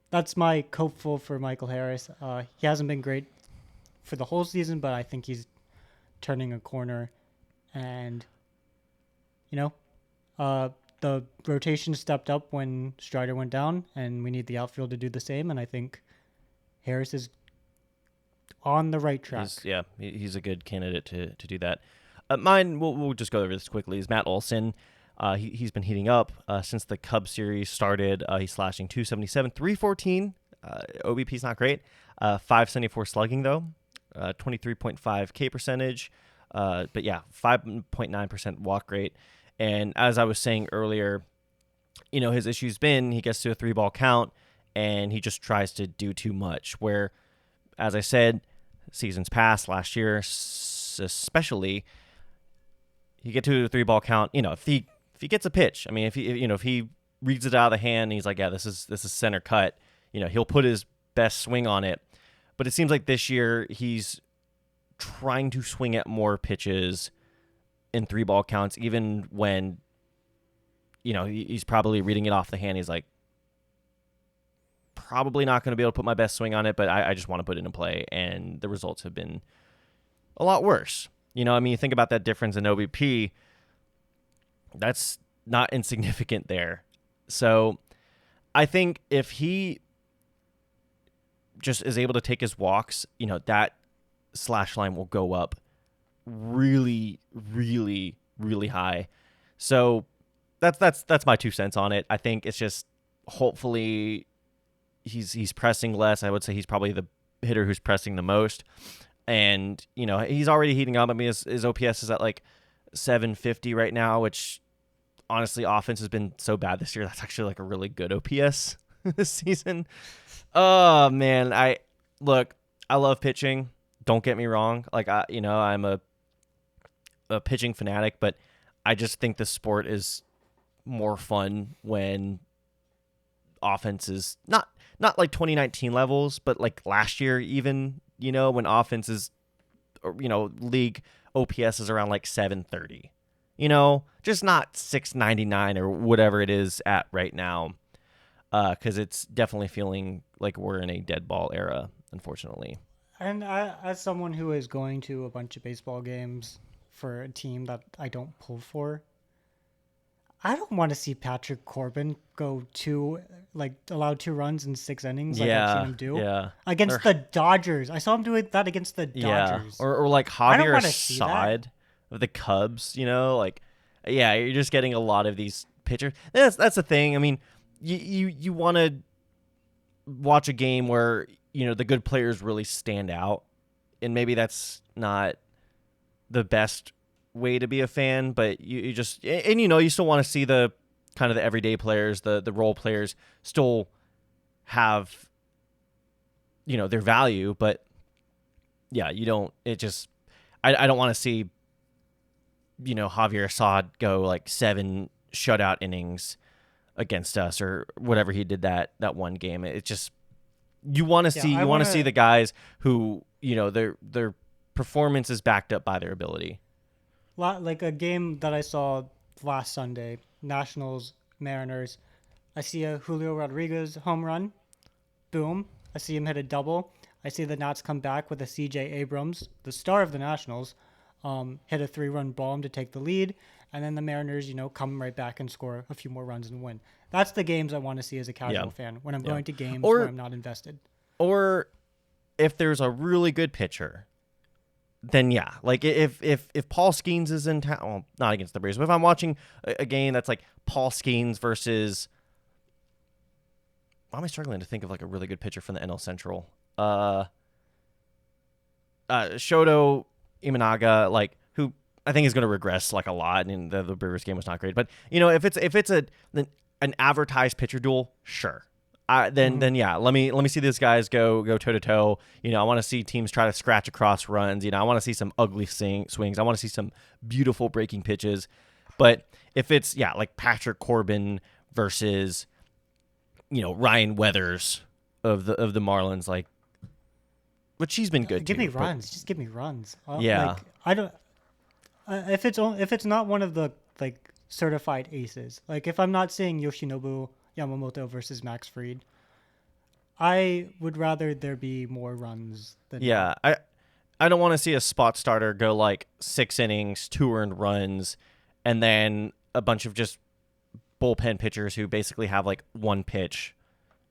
A: that's my hopeful for Michael Harris. He hasn't been great for the whole season, but I think he's turning a corner. And, the rotation stepped up when Strider went down, and we need the outfield to do the same. And I think Harris is on the right track.
B: he's a good candidate to do that. Mine, we'll just go over this quickly, is Matt Olson. He's been heating up since the Cubs series started. He's slashing 277, 314. OBP's not great. 574 slugging, though. 23.5 K percentage. But yeah, 5.9% walk rate. And as I was saying earlier, his issue's been he gets to a 3-ball count and he just tries to do too much. Where, as I said, seasons past, last year especially, you get to a 3-ball count. If he gets a pitch, I mean, if he reads it out of the hand, and he's like, yeah, this is center cut. He'll put his best swing on it. But it seems like this year he's trying to swing at more pitches in 3-ball counts, even when he's probably reading it off the hand. He's like, probably not going to be able to put my best swing on it, but I just want to put it in play, and the results have been a lot worse. You think about that difference in OBP, that's not insignificant there. So I think if he just is able to take his walks, that slash line will go up really, really, really high. So that's my 2 cents on it. I think it's just hopefully he's pressing less. I would say he's probably the hitter who's pressing the most. And, he's already heating up. I mean, his OPS is at like 750 right now, which honestly, offense has been so bad this year. That's actually like a really good OPS this season. Oh, man. I love pitching. Don't get me wrong. Like, I'm a pitching fanatic, but I just think the sport is more fun when offense is not like 2019 levels, but like last year even, when offense is, league OPS is around like 730, just not 699 or whatever it is at right now. Because it's definitely feeling like we're in a dead ball era, unfortunately.
A: And as someone who is going to a bunch of baseball games for a team that I don't pull for, I don't want to see Patrick Corbin allow 2 runs in 6 innings like I've seen him do.
B: Yeah.
A: Against the Dodgers. I saw him do that against the Dodgers.
B: Yeah. Or like
A: I don't
B: Javier
A: wanna see
B: Assad of the Cubs, like, yeah, you're just getting a lot of these pitchers. That's the thing. I mean, you want to watch a game where, the good players really stand out, and maybe that's not the best way to be a fan, but you just, and you still want to see the kind of the everyday players, the role players still have, their value, but yeah, I don't want to see Javier Assad go like 7 shutout innings against us or whatever he did that one game. It just you want to see the guys who their performance is backed up by their ability.
A: Like a game that I saw last Sunday, Nationals Mariners. I see a Julio Rodriguez home run. Boom. I see him hit a double. I see the Nats come back with a C.J. Abrams, the star of the Nationals, hit a 3-run bomb to take the lead. And then the Mariners, come right back and score a few more runs and win. That's the games I want to see as a casual fan when I'm going to games where I'm not invested.
B: Or if there's a really good pitcher, then yeah. Like if Paul Skeens is in town, well, not against the Braves, but if I'm watching a game that's like Paul Skeens versus... Why am I struggling to think of like a really good pitcher from the NL Central? Shoto Imanaga, like who I think is going to regress like a lot, and the Brewers game was not great. But if it's an advertised pitcher duel, sure. Then yeah, let me see these guys go toe to toe. I want to see teams try to scratch across runs. I want to see some ugly swings. I want to see some beautiful breaking pitches. But if it's like Patrick Corbin versus Ryan Weathers of the Marlins, like, but she's been good.
A: Give me runs. Just give me runs.
B: Yeah.
A: Like, I don't. If it's not one of the like certified aces, like if I'm not seeing Yoshinobu Yamamoto versus Max Fried, I would rather there be more runs than
B: I don't want to see a spot starter go like 6 innings, 2 earned runs, and then a bunch of just bullpen pitchers who basically have like one pitch,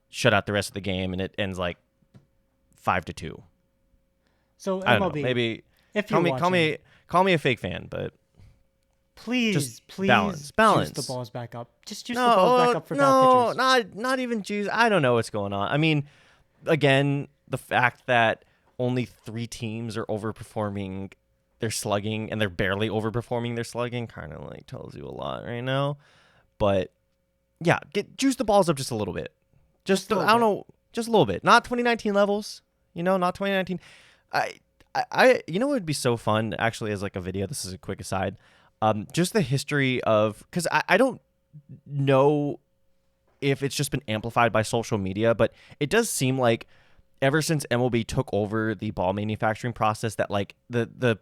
B: shut out the rest of the game, and it ends like 5-2.
A: So
B: I don't
A: MLB,
B: know, maybe
A: if you're
B: call me a fake fan, but
A: please
B: balance.
A: Juice the balls back up. Just juice the balls back up for bad pitchers.
B: Not even juice. I don't know what's going on. I mean, again, the fact that only 3 teams are overperforming their slugging and they're barely overperforming their slugging kind of like tells you a lot right now. But yeah, juice the balls up just a little bit. Just a little bit. Not 2019 levels. Not 2019. I what would be so fun actually as like a video. This is a quick aside. Just the history of, because I don't know if it's just been amplified by social media, but it does seem like ever since MLB took over the ball manufacturing process that like the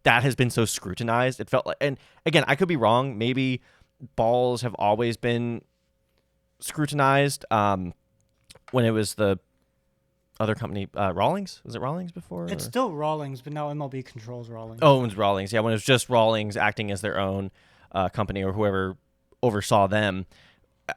B: that has been so scrutinized. It felt like, and again, I could be wrong. Maybe balls have always been scrutinized. When it was the other company, Rawlings? Was it Rawlings before?
A: It's still Rawlings, but now MLB controls Rawlings.
B: Oh, it was Rawlings. Yeah, when it was just Rawlings acting as their own company or whoever oversaw them.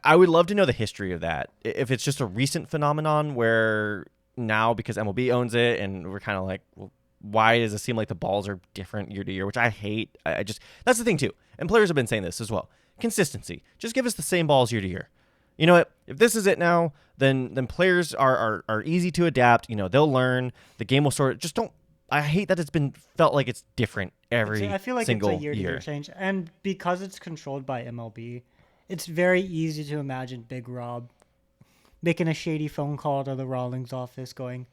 B: I would love to know the history of that. If it's just a recent phenomenon where now because MLB owns it and we're kind of like, well, why does it seem like the balls are different year to year, which I hate. I just, that's the thing too. And players have been saying this as well. Consistency. Just give us the same balls year to year. You know what? If this is it now, then players are easy to adapt. They'll learn. The game will sort of just don't. I hate that it's been felt like it's different every
A: I feel like
B: single
A: it's a year-to-year change, and because it's controlled by MLB, it's very easy to imagine Big Rob making a shady phone call to the Rawlings office, going,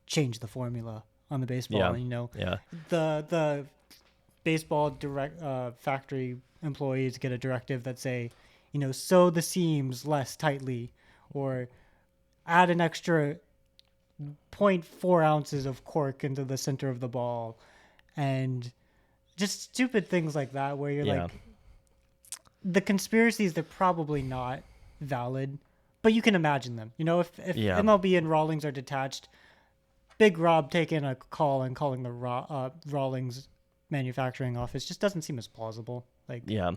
A: "Change the formula on the baseball."
B: Yeah.
A: The baseball factory employees get a directive that say, sew the seams less tightly, or add an extra 0.4 ounces of cork into the center of the ball, and just stupid things like that where you're like, the conspiracies, they're probably not valid, but you can imagine them. If MLB and Rawlings are detached, Big Rob taking a call and calling the Rawlings manufacturing office just doesn't seem as plausible. Like,
B: yeah.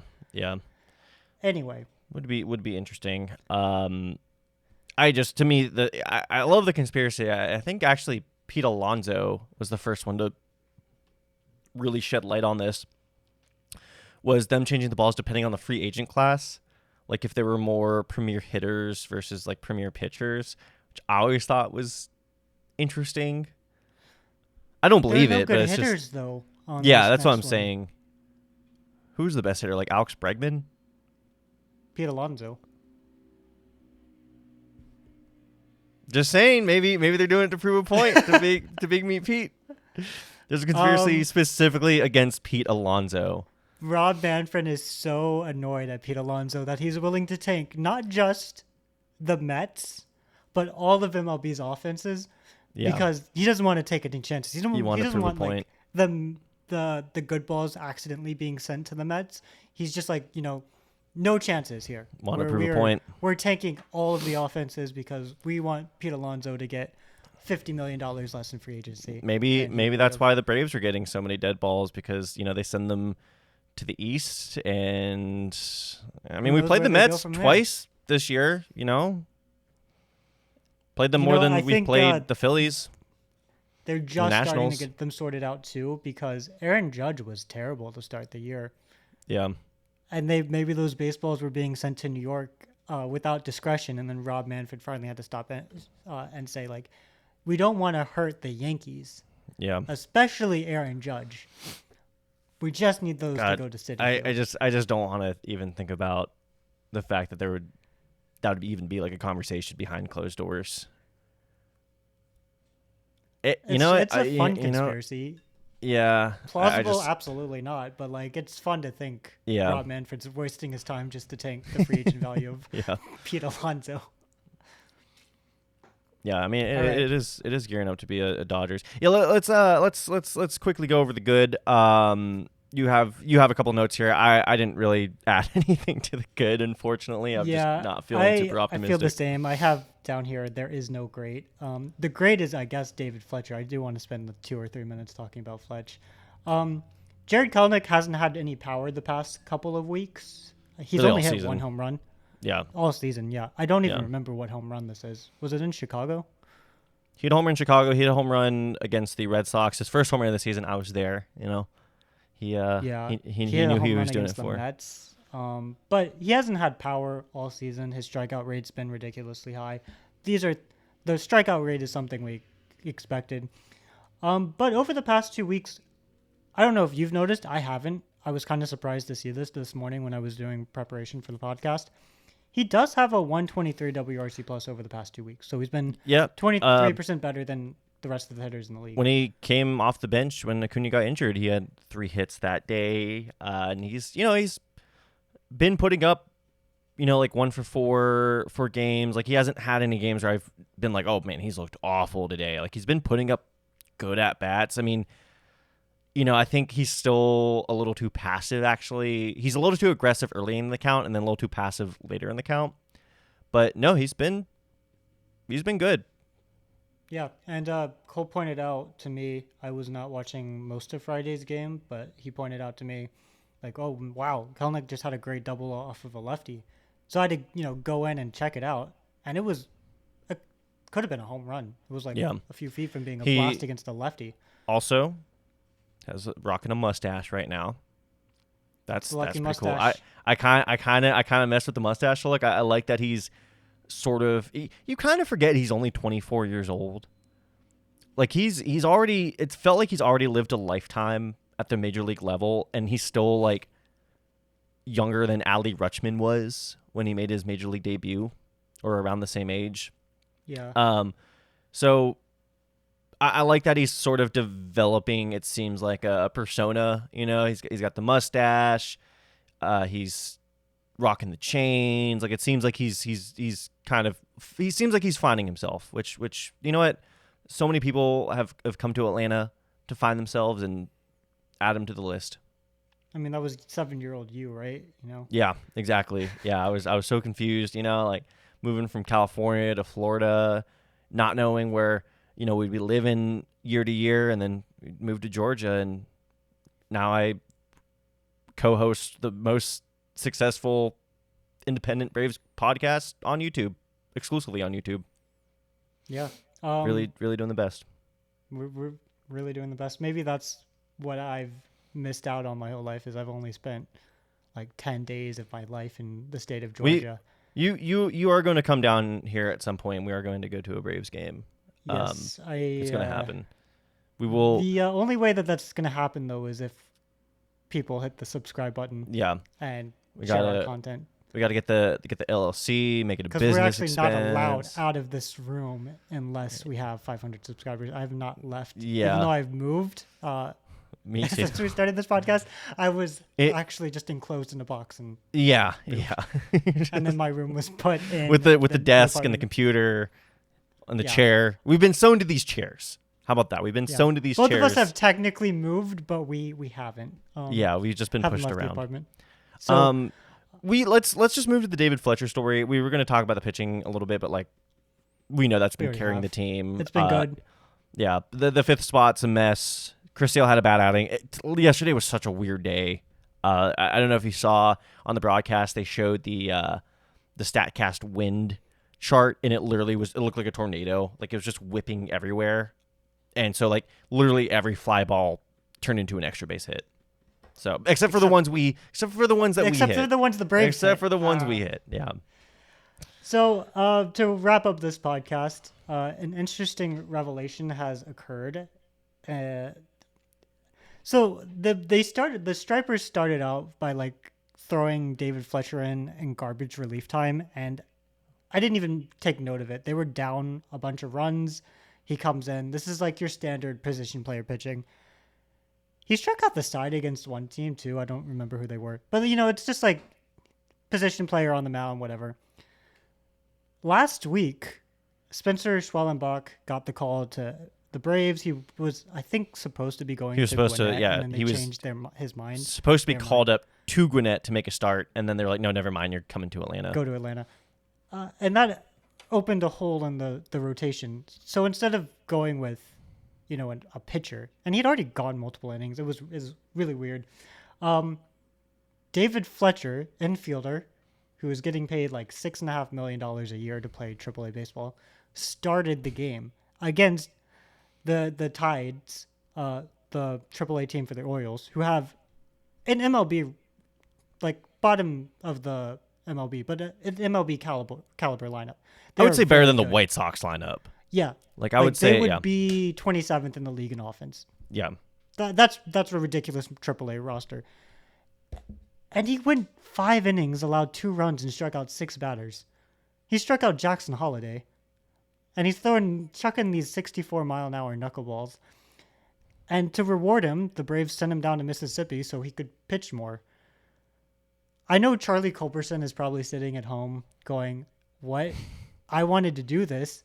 A: Anyway,
B: would be interesting. I love the conspiracy. I think actually Pete Alonso was the first one to really shed light on this. Was them changing the balls depending on the free agent class, like if there were more premier hitters versus like premier pitchers, which I always thought was interesting. I don't believe it, but it's
A: hitters,
B: just
A: though.
B: That's what I'm saying. Who's the best hitter? Like Alex Bregman?
A: Pete Alonso.
B: Just saying, maybe they're doing it to prove a point to big meat Pete. There's a conspiracy specifically against Pete Alonso.
A: Rob Manfred is so annoyed at Pete Alonso that he's willing to tank not just the Mets, but all of MLB's offenses because he doesn't want to take any chances. He doesn't want like the good balls accidentally being sent to the Mets. He's just like, no chances here.
B: Want to prove a point.
A: We're tanking all of the offenses because we want Pete Alonso to get $50 million less in free agency.
B: Maybe that's why the Braves are getting so many dead balls because, they send them to the East. And, I mean, we played the Mets twice this year, Played them more than we've played the Phillies.
A: They're just starting to get them sorted out, too, because Aaron Judge was terrible to start the year.
B: Yeah.
A: And maybe those baseballs were being sent to New York without discretion, and then Rob Manfred finally had to stop and say, like, we don't want to hurt the Yankees.
B: Yeah.
A: Especially Aaron Judge. We just need those to go to Citi.
B: I just don't want to even think about the fact that that would even be like a conversation behind closed doors.
A: It's a fun conspiracy.
B: Yeah.
A: Plausible, absolutely not. But like, it's fun to think Rob Manfred's wasting his time just to tank the free agent value of Pete Alonso.
B: Yeah, I mean it is gearing up to be a Dodgers. Yeah, let's quickly go over the good. You have a couple notes here. I didn't really add anything to the good, unfortunately. I'm just not feeling super optimistic.
A: I feel the same. I have down here there is no great. The great is I guess David Fletcher. I do want to spend the 2 or 3 minutes talking about Fletch. Jared Kelenic hasn't had any power the past couple of weeks. He's
B: really
A: only hit
B: season.
A: 1 home run.
B: Yeah.
A: All season, yeah. I don't even remember what home run this is. Was it in Chicago?
B: He had a home run in Chicago. He had a home run against the Red Sox. His first home run of the season, I was there, He knew who he was doing it for.
A: Mets. But he hasn't had power all season. His strikeout rate's been ridiculously high. The strikeout rate is something we expected. But over the past 2 weeks, I don't know if you've noticed. I haven't. I was kind of surprised to see this morning when I was doing preparation for the podcast. He does have a 123 WRC plus over the past 2 weeks. So he's been 23% better than the rest of the hitters in the league.
B: When he came off the bench, when Acuna got injured, he had 3 hits that day. And he's been putting up, like 1 for 4 games. Like he hasn't had any games where I've been like, oh man, he's looked awful today. Like he's been putting up good at bats. I mean, I think he's still a little too passive, actually. He's a little too aggressive early in the count and then a little too passive later in the count. But no, he's been good.
A: Yeah, and Cole pointed out to me, I was not watching most of Friday's game, but he pointed out to me, like, oh, wow, Kelenic just had a great double off of a lefty. So I had to, go in and check it out. And it could have been a home run. It was like a few feet from being a blast against a lefty.
B: Also, rocking a mustache right now. That's pretty cool. I kind of mess with the mustache look. I like that he's sort of. You kind of forget he's only 24 years old. Like he's already. It felt like he's already lived a lifetime at the major league level, and he's still like younger than Adley Rutschman was when he made his major league debut, or around the same age.
A: Yeah.
B: So. I like that he's sort of developing, it seems like, a persona. He's got the mustache. He's rocking the chains. Like it seems like he seems like he's finding himself, which you know what? So many people have come to Atlanta to find themselves and add him to the list.
A: I mean, that was 7-year-old you, right?
B: Yeah, exactly. Yeah, I was so confused, like moving from California to Florida, not knowing where we'd be living year to year, and then moved to Georgia, and now I co-host the most successful independent Braves podcast on YouTube, exclusively on YouTube.
A: Yeah.
B: Really doing the best.
A: We're really doing the best. Maybe that's what I've missed out on my whole life, is I've only spent like 10 days of my life in the state of Georgia.
B: You are going to come down here at some point. We are going to go to a Braves game.
A: Yes,
B: it's going to happen. We will.
A: The only way that's going to happen, though, is if people hit the subscribe button.
B: Yeah.
A: And
B: we
A: share
B: gotta,
A: our content.
B: We got to get the LLC, make it a
A: Because we're
B: business
A: actually
B: expense.
A: not allowed out of this room unless we have 500 subscribers. I have not left.
B: Yeah.
A: Even though I've moved
B: Me too.
A: since we started this podcast, I was
B: It-
A: actually just enclosed in a box, and
B: Yeah.
A: and then my room was put in
B: with the
A: new
B: desk and the
A: apartment.
B: computer and the
A: Yeah.
B: chair. We've been sewn to these chairs. How about that? We've been
A: Yeah.
B: sewn to these
A: Both
B: chairs.
A: of us have technically moved, but we haven't.
B: Yeah, we've just been
A: haven't
B: pushed
A: left the
B: around.
A: apartment. So
B: Let's just move to the David Fletcher story. We were going to talk about the pitching a little bit, but like we know that's
A: We
B: been
A: already
B: carrying
A: have.
B: the team.
A: it's been good.
B: Yeah, the fifth spot's a mess. Chris Sale had a bad outing. Yesterday was such a weird day. I don't know if you saw on the broadcast, they showed the StatCast wind chart, and it looked like a tornado. Like it was just whipping everywhere. And so like literally every fly ball turned into an extra base hit. So except for the ones that we hit.
A: Except for the ones the Braves
B: Except
A: hit.
B: for the ones we hit. Yeah.
A: So to wrap up this podcast, an interesting revelation has occurred. So the Stripers started out by like throwing David Fletcher in garbage relief time, and I didn't even take note of it. They were down a bunch of runs. He comes in. This is like your standard position player pitching. He struck out the side against one team too. I don't remember who they were, but it's just like position player on the mound, whatever. Last week, Spencer Schwellenbach got the call to the Braves. He was, I think, supposed to be going.
B: He was supposed to,
A: Gwinnett,
B: yeah.
A: And then they
B: He was
A: changed his mind.
B: supposed to be
A: Their
B: called up to Gwinnett to make a start, and then they're like, no, never mind, you're coming to Atlanta.
A: Go to Atlanta, and that opened a hole in the rotation. So instead of going with, a pitcher, and he'd already gone multiple innings, it was really weird. David Fletcher, infielder, who was getting paid like $6.5 million a year to play AAA baseball, started the game against the Tides, the AAA team for the Orioles, who have an MLB, like bottom of the MLB, but an MLB caliber lineup.
B: I would
A: They're
B: say better
A: very
B: than the
A: good.
B: White Sox lineup.
A: Yeah,
B: Like I would say,
A: they would
B: yeah,
A: be 27th in the league in offense.
B: yeah.
A: That's a ridiculous AAA roster. And he went 5 innings, allowed 2 runs, and struck out 6 batters. He struck out Jackson Holiday, and he's chucking these 64-mile-an-hour knuckleballs. And to reward him, the Braves sent him down to Mississippi so he could pitch more. I know Charlie Culberson is probably sitting at home going, "What? I wanted to do this,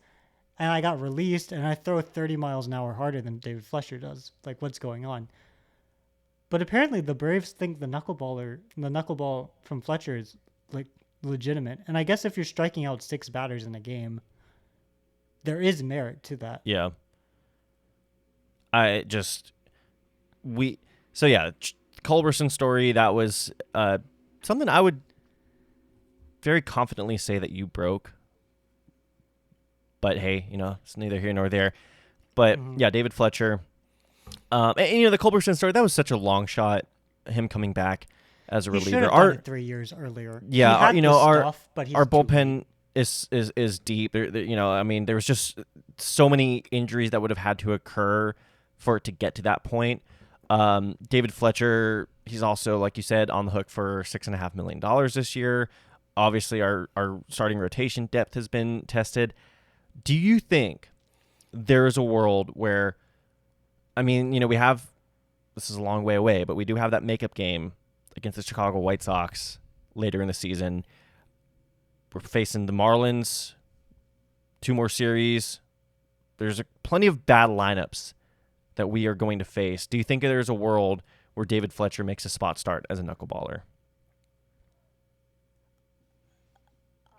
A: and I got released, and I throw 30 miles an hour harder than David Fletcher does. Like, what's going on?" But apparently the Braves think the knuckleball from Fletcher is like legitimate. And I guess if you're striking out 6 batters in a game, there is merit to that.
B: Yeah. Culberson story, that was something I would very confidently say that you broke. But hey, it's neither here nor there. But yeah, David Fletcher. And the Culberson story, that was such a long shot, him coming back as a
A: He should
B: reliever.
A: have done it 3 years earlier.
B: Yeah,
A: He had the
B: our
A: stuff, but he's
B: our
A: too
B: bullpen is deep. There was just so many injuries that would have had to occur for it to get to that point. David Fletcher, he's also, like you said, on the hook for $6.5 million this year. Obviously, our starting rotation depth has been tested. Do you think there is a world where, we have, this is a long way away, but we do have that makeup game against the Chicago White Sox later in the season. We're facing the Marlins, 2 more series. There's plenty of bad lineups that we are going to face. Do you think there's a world where David Fletcher makes a spot start as a knuckleballer?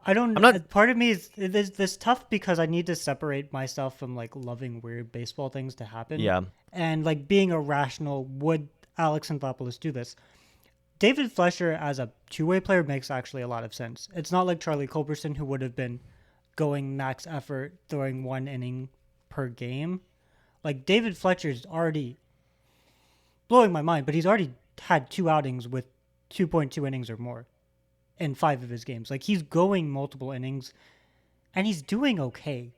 A: I don't.
B: I'm not-
A: Part of me is this tough because I need to separate myself from like loving weird baseball things to happen.
B: Yeah.
A: And like being irrational. Would Alex Anthopoulos do this? David Fletcher as a 2-way player makes actually a lot of sense. It's not like Charlie Culberson, who would have been going max effort, throwing 1 inning per game. Like David Fletcher's already blowing my mind, but he's already had 2 outings with 2.2 innings or more in 5 of his games. Like he's going multiple innings and he's doing okay.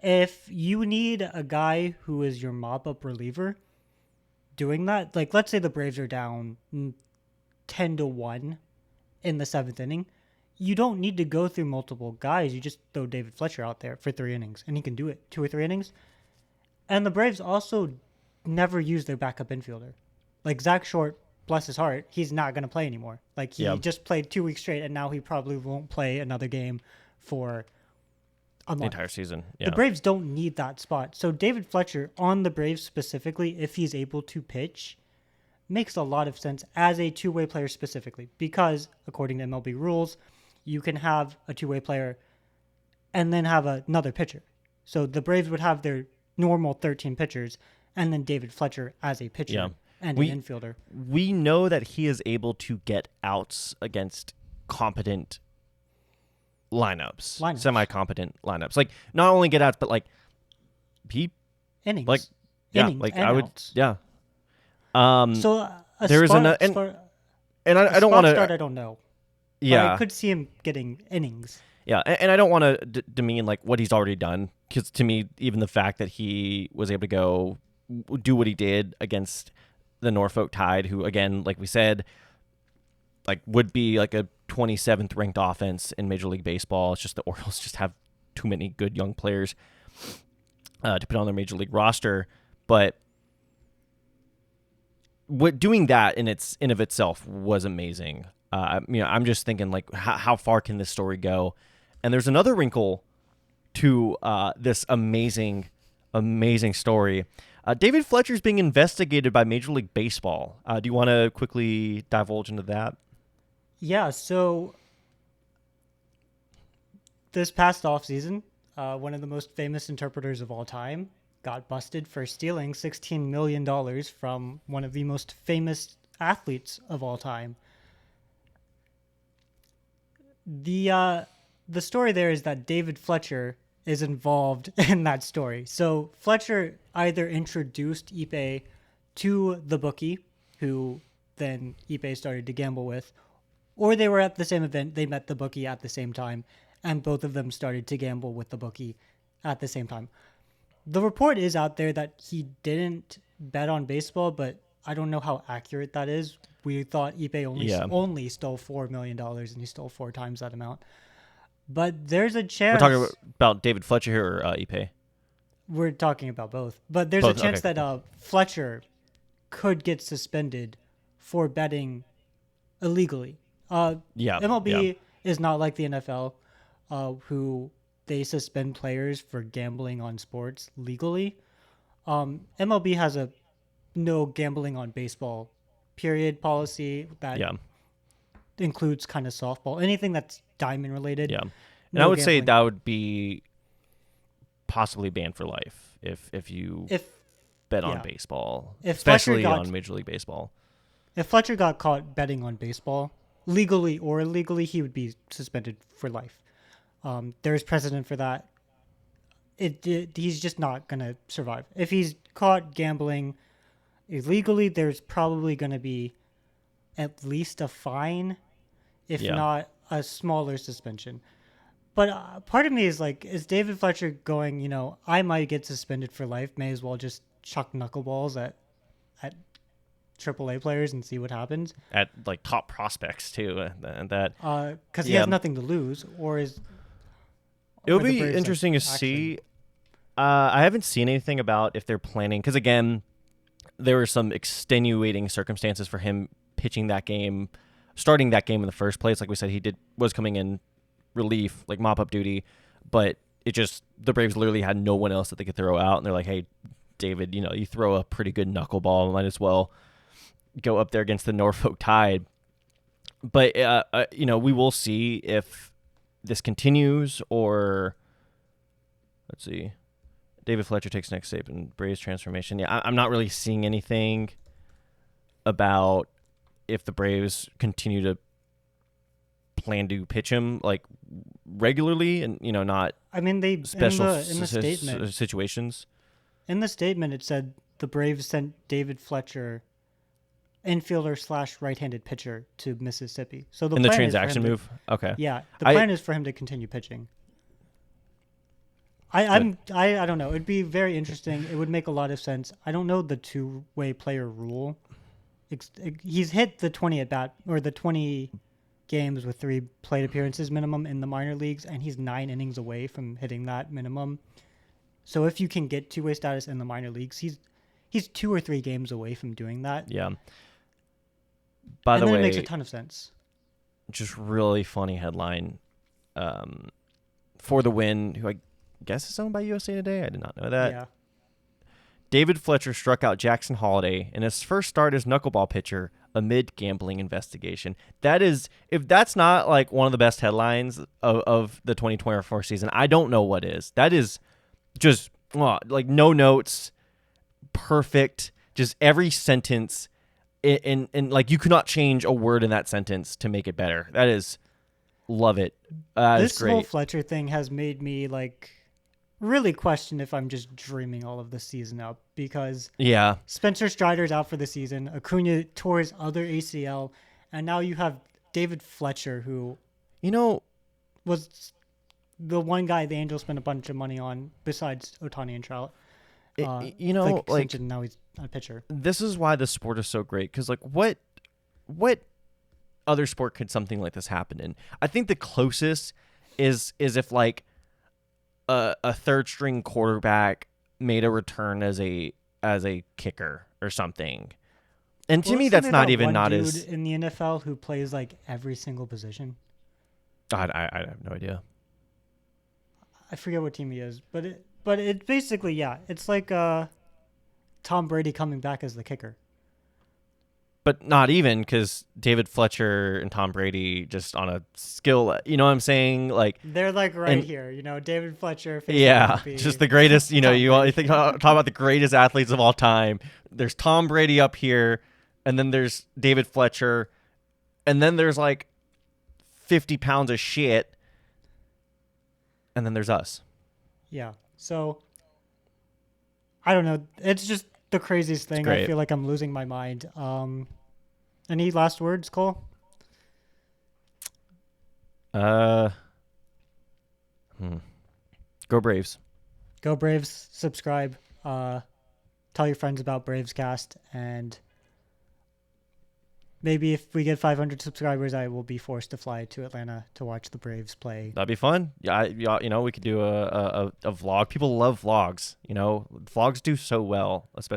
A: If you need a guy who is your mop-up reliever doing that, like let's say the Braves are down 10-1 in the 7th inning, you don't need to go through multiple guys. You just throw David Fletcher out there for 3 innings, and he can do it 2 or 3 innings. And the Braves also never use their backup infielder. Like Zach Short, bless his heart, he's not going to play anymore. Like he just played 2 weeks straight, and now he probably won't play another game for a month.
B: The entire season. Yeah.
A: The Braves don't need that spot. So David Fletcher on the Braves specifically, if he's able to pitch, makes a lot of sense as a two-way player specifically, because according to MLB rules, you can have a two-way player and then have another pitcher. So the Braves would have their normal 13 pitchers and then David Fletcher as a pitcher and an infielder.
B: We know that he is able to get outs against competent lineups. Semi-competent lineups. Like, not only get outs, but like he
A: innings.
B: Like, yeah,
A: innings
B: like
A: and
B: I would,
A: outs.
B: yeah.
A: So
B: there is and I don't want to
A: start. I don't know.
B: Yeah,
A: but I could see him getting innings.
B: Yeah, and I don't want to demean like what he's already done, because to me, even the fact that he was able to go do what he did against the Norfolk Tide, who again, like we said, like would be like a 27th ranked offense in Major League Baseball. It's just the Orioles just have too many good young players to put on their Major League roster, but doing that in of itself was amazing. I'm just thinking like how far can this story go? And there's another wrinkle to this amazing story. David Fletcher's being investigated by Major League Baseball. Do you want to quickly divulge into that?
A: Yeah, so this past offseason, one of the most famous interpreters of all time got busted for stealing $16 million from one of the most famous athletes of all time. The story there is that David Fletcher is involved in that story. So Fletcher either introduced Ippei to the bookie, who then Ippei started to gamble with, or they were at the same event, they met the bookie at the same time, and both of them started to gamble with the bookie at the same time. The report is out there that he didn't bet on baseball, but I don't know how accurate that is. We thought Ippei only stole $4 million, and he stole 4 times that amount. But there's a chance...
B: We're talking about David Fletcher here or Ippei?
A: We're talking about both. But there's a chance that Fletcher could get suspended for betting illegally. MLB is not like the NFL, who they suspend players for gambling on sports legally. MLB has a no gambling on baseball period policy that includes kind of softball, anything that's diamond related.
B: Yeah, and I would say that would be possibly banned for life if you bet on baseball, especially on Major League Baseball.
A: If Fletcher got caught betting on baseball, legally or illegally, he would be suspended for life. There's precedent for that. He's just not going to survive. If he's caught gambling illegally, there's probably going to be at least a fine, if not a smaller suspension. But part of me is like, is David Fletcher going, I might get suspended for life, may as well just chuck knuckleballs at AAA players and see what happens.
B: At like top prospects too,
A: because he has nothing to lose, or is
B: it would be interesting to see. I haven't seen anything about if they're planning, because again, there were some extenuating circumstances for him pitching that game, starting that game in the first place. Like we said, was coming in relief, like mop up duty, but the Braves literally had no one else that they could throw out, and they're like, hey, David, you throw a pretty good knuckleball, might as well go up there against the Norfolk Tide. But we will see if this continues, or let's see. David Fletcher takes next step in Braves transformation. Yeah, I'm not really seeing anything about if the Braves continue to plan to pitch him like regularly and not. I mean, they special
A: in the statement
B: situations.
A: In the statement, it said the Braves sent David Fletcher, infielder / right-handed pitcher, to Mississippi. So the
B: transaction move. Okay.
A: Yeah, the plan is for him to continue pitching. I don't know. It'd be very interesting. It would make a lot of sense. I don't know the two-way player rule. He's hit the 20 at bat, or the 20 games with 3 plate appearances minimum in the minor leagues, and he's 9 innings away from hitting that minimum. So if you can get two-way status in the minor leagues, he's 2 or 3 games away from doing that.
B: Yeah. By
A: and
B: the
A: then
B: way,
A: it makes a ton of sense.
B: just really funny headline. For the Win, who I guess is owned by USA Today. I did not know that.
A: Yeah.
B: David Fletcher struck out Jackson Holliday in his first start as knuckleball pitcher amid gambling investigation. That is, if that's not like one of the best headlines of the 2024 season, I don't know what is. That is just like no notes, perfect, just every sentence, and like you could not change a word in that sentence to make it better. That is, love it.
A: This
B: great.
A: whole Fletcher thing has made me like really question if I'm just dreaming all of this season up, because
B: Yeah.
A: Spencer Strider's out for the season. Acuna tore his other ACL, and now you have David Fletcher, who was the one guy the Angels spent a bunch of money on besides Ohtani and Trout. Now he's a pitcher.
B: This is why the sport is so great, because like what other sport could something like this happen in? I think the closest is if like a third string quarterback made a return as a kicker or something. And to me, that's not even not as
A: in the NFL who plays like every single position.
B: I have no idea.
A: I forget what team he is, but it basically, it's like Tom Brady coming back as the kicker.
B: But not even, because David Fletcher and Tom Brady just on a skill, you know what I'm saying? Like
A: they're like here, David Fletcher.
B: Just the greatest, you think talk about the greatest athletes of all time. There's Tom Brady up here, and then there's David Fletcher, and then there's like 50 pounds of shit, and then there's us.
A: Yeah. So I don't know. It's just the craziest thing. I feel like I'm losing my mind. Any last words, Cole?
B: Go Braves.
A: Go Braves. Subscribe. Tell your friends about BravesKast, and maybe if we get 500 subscribers, I will be forced to fly to Atlanta to watch the Braves play.
B: That'd be fun. Yeah, we could do a vlog. People love vlogs. Vlogs do so well, especially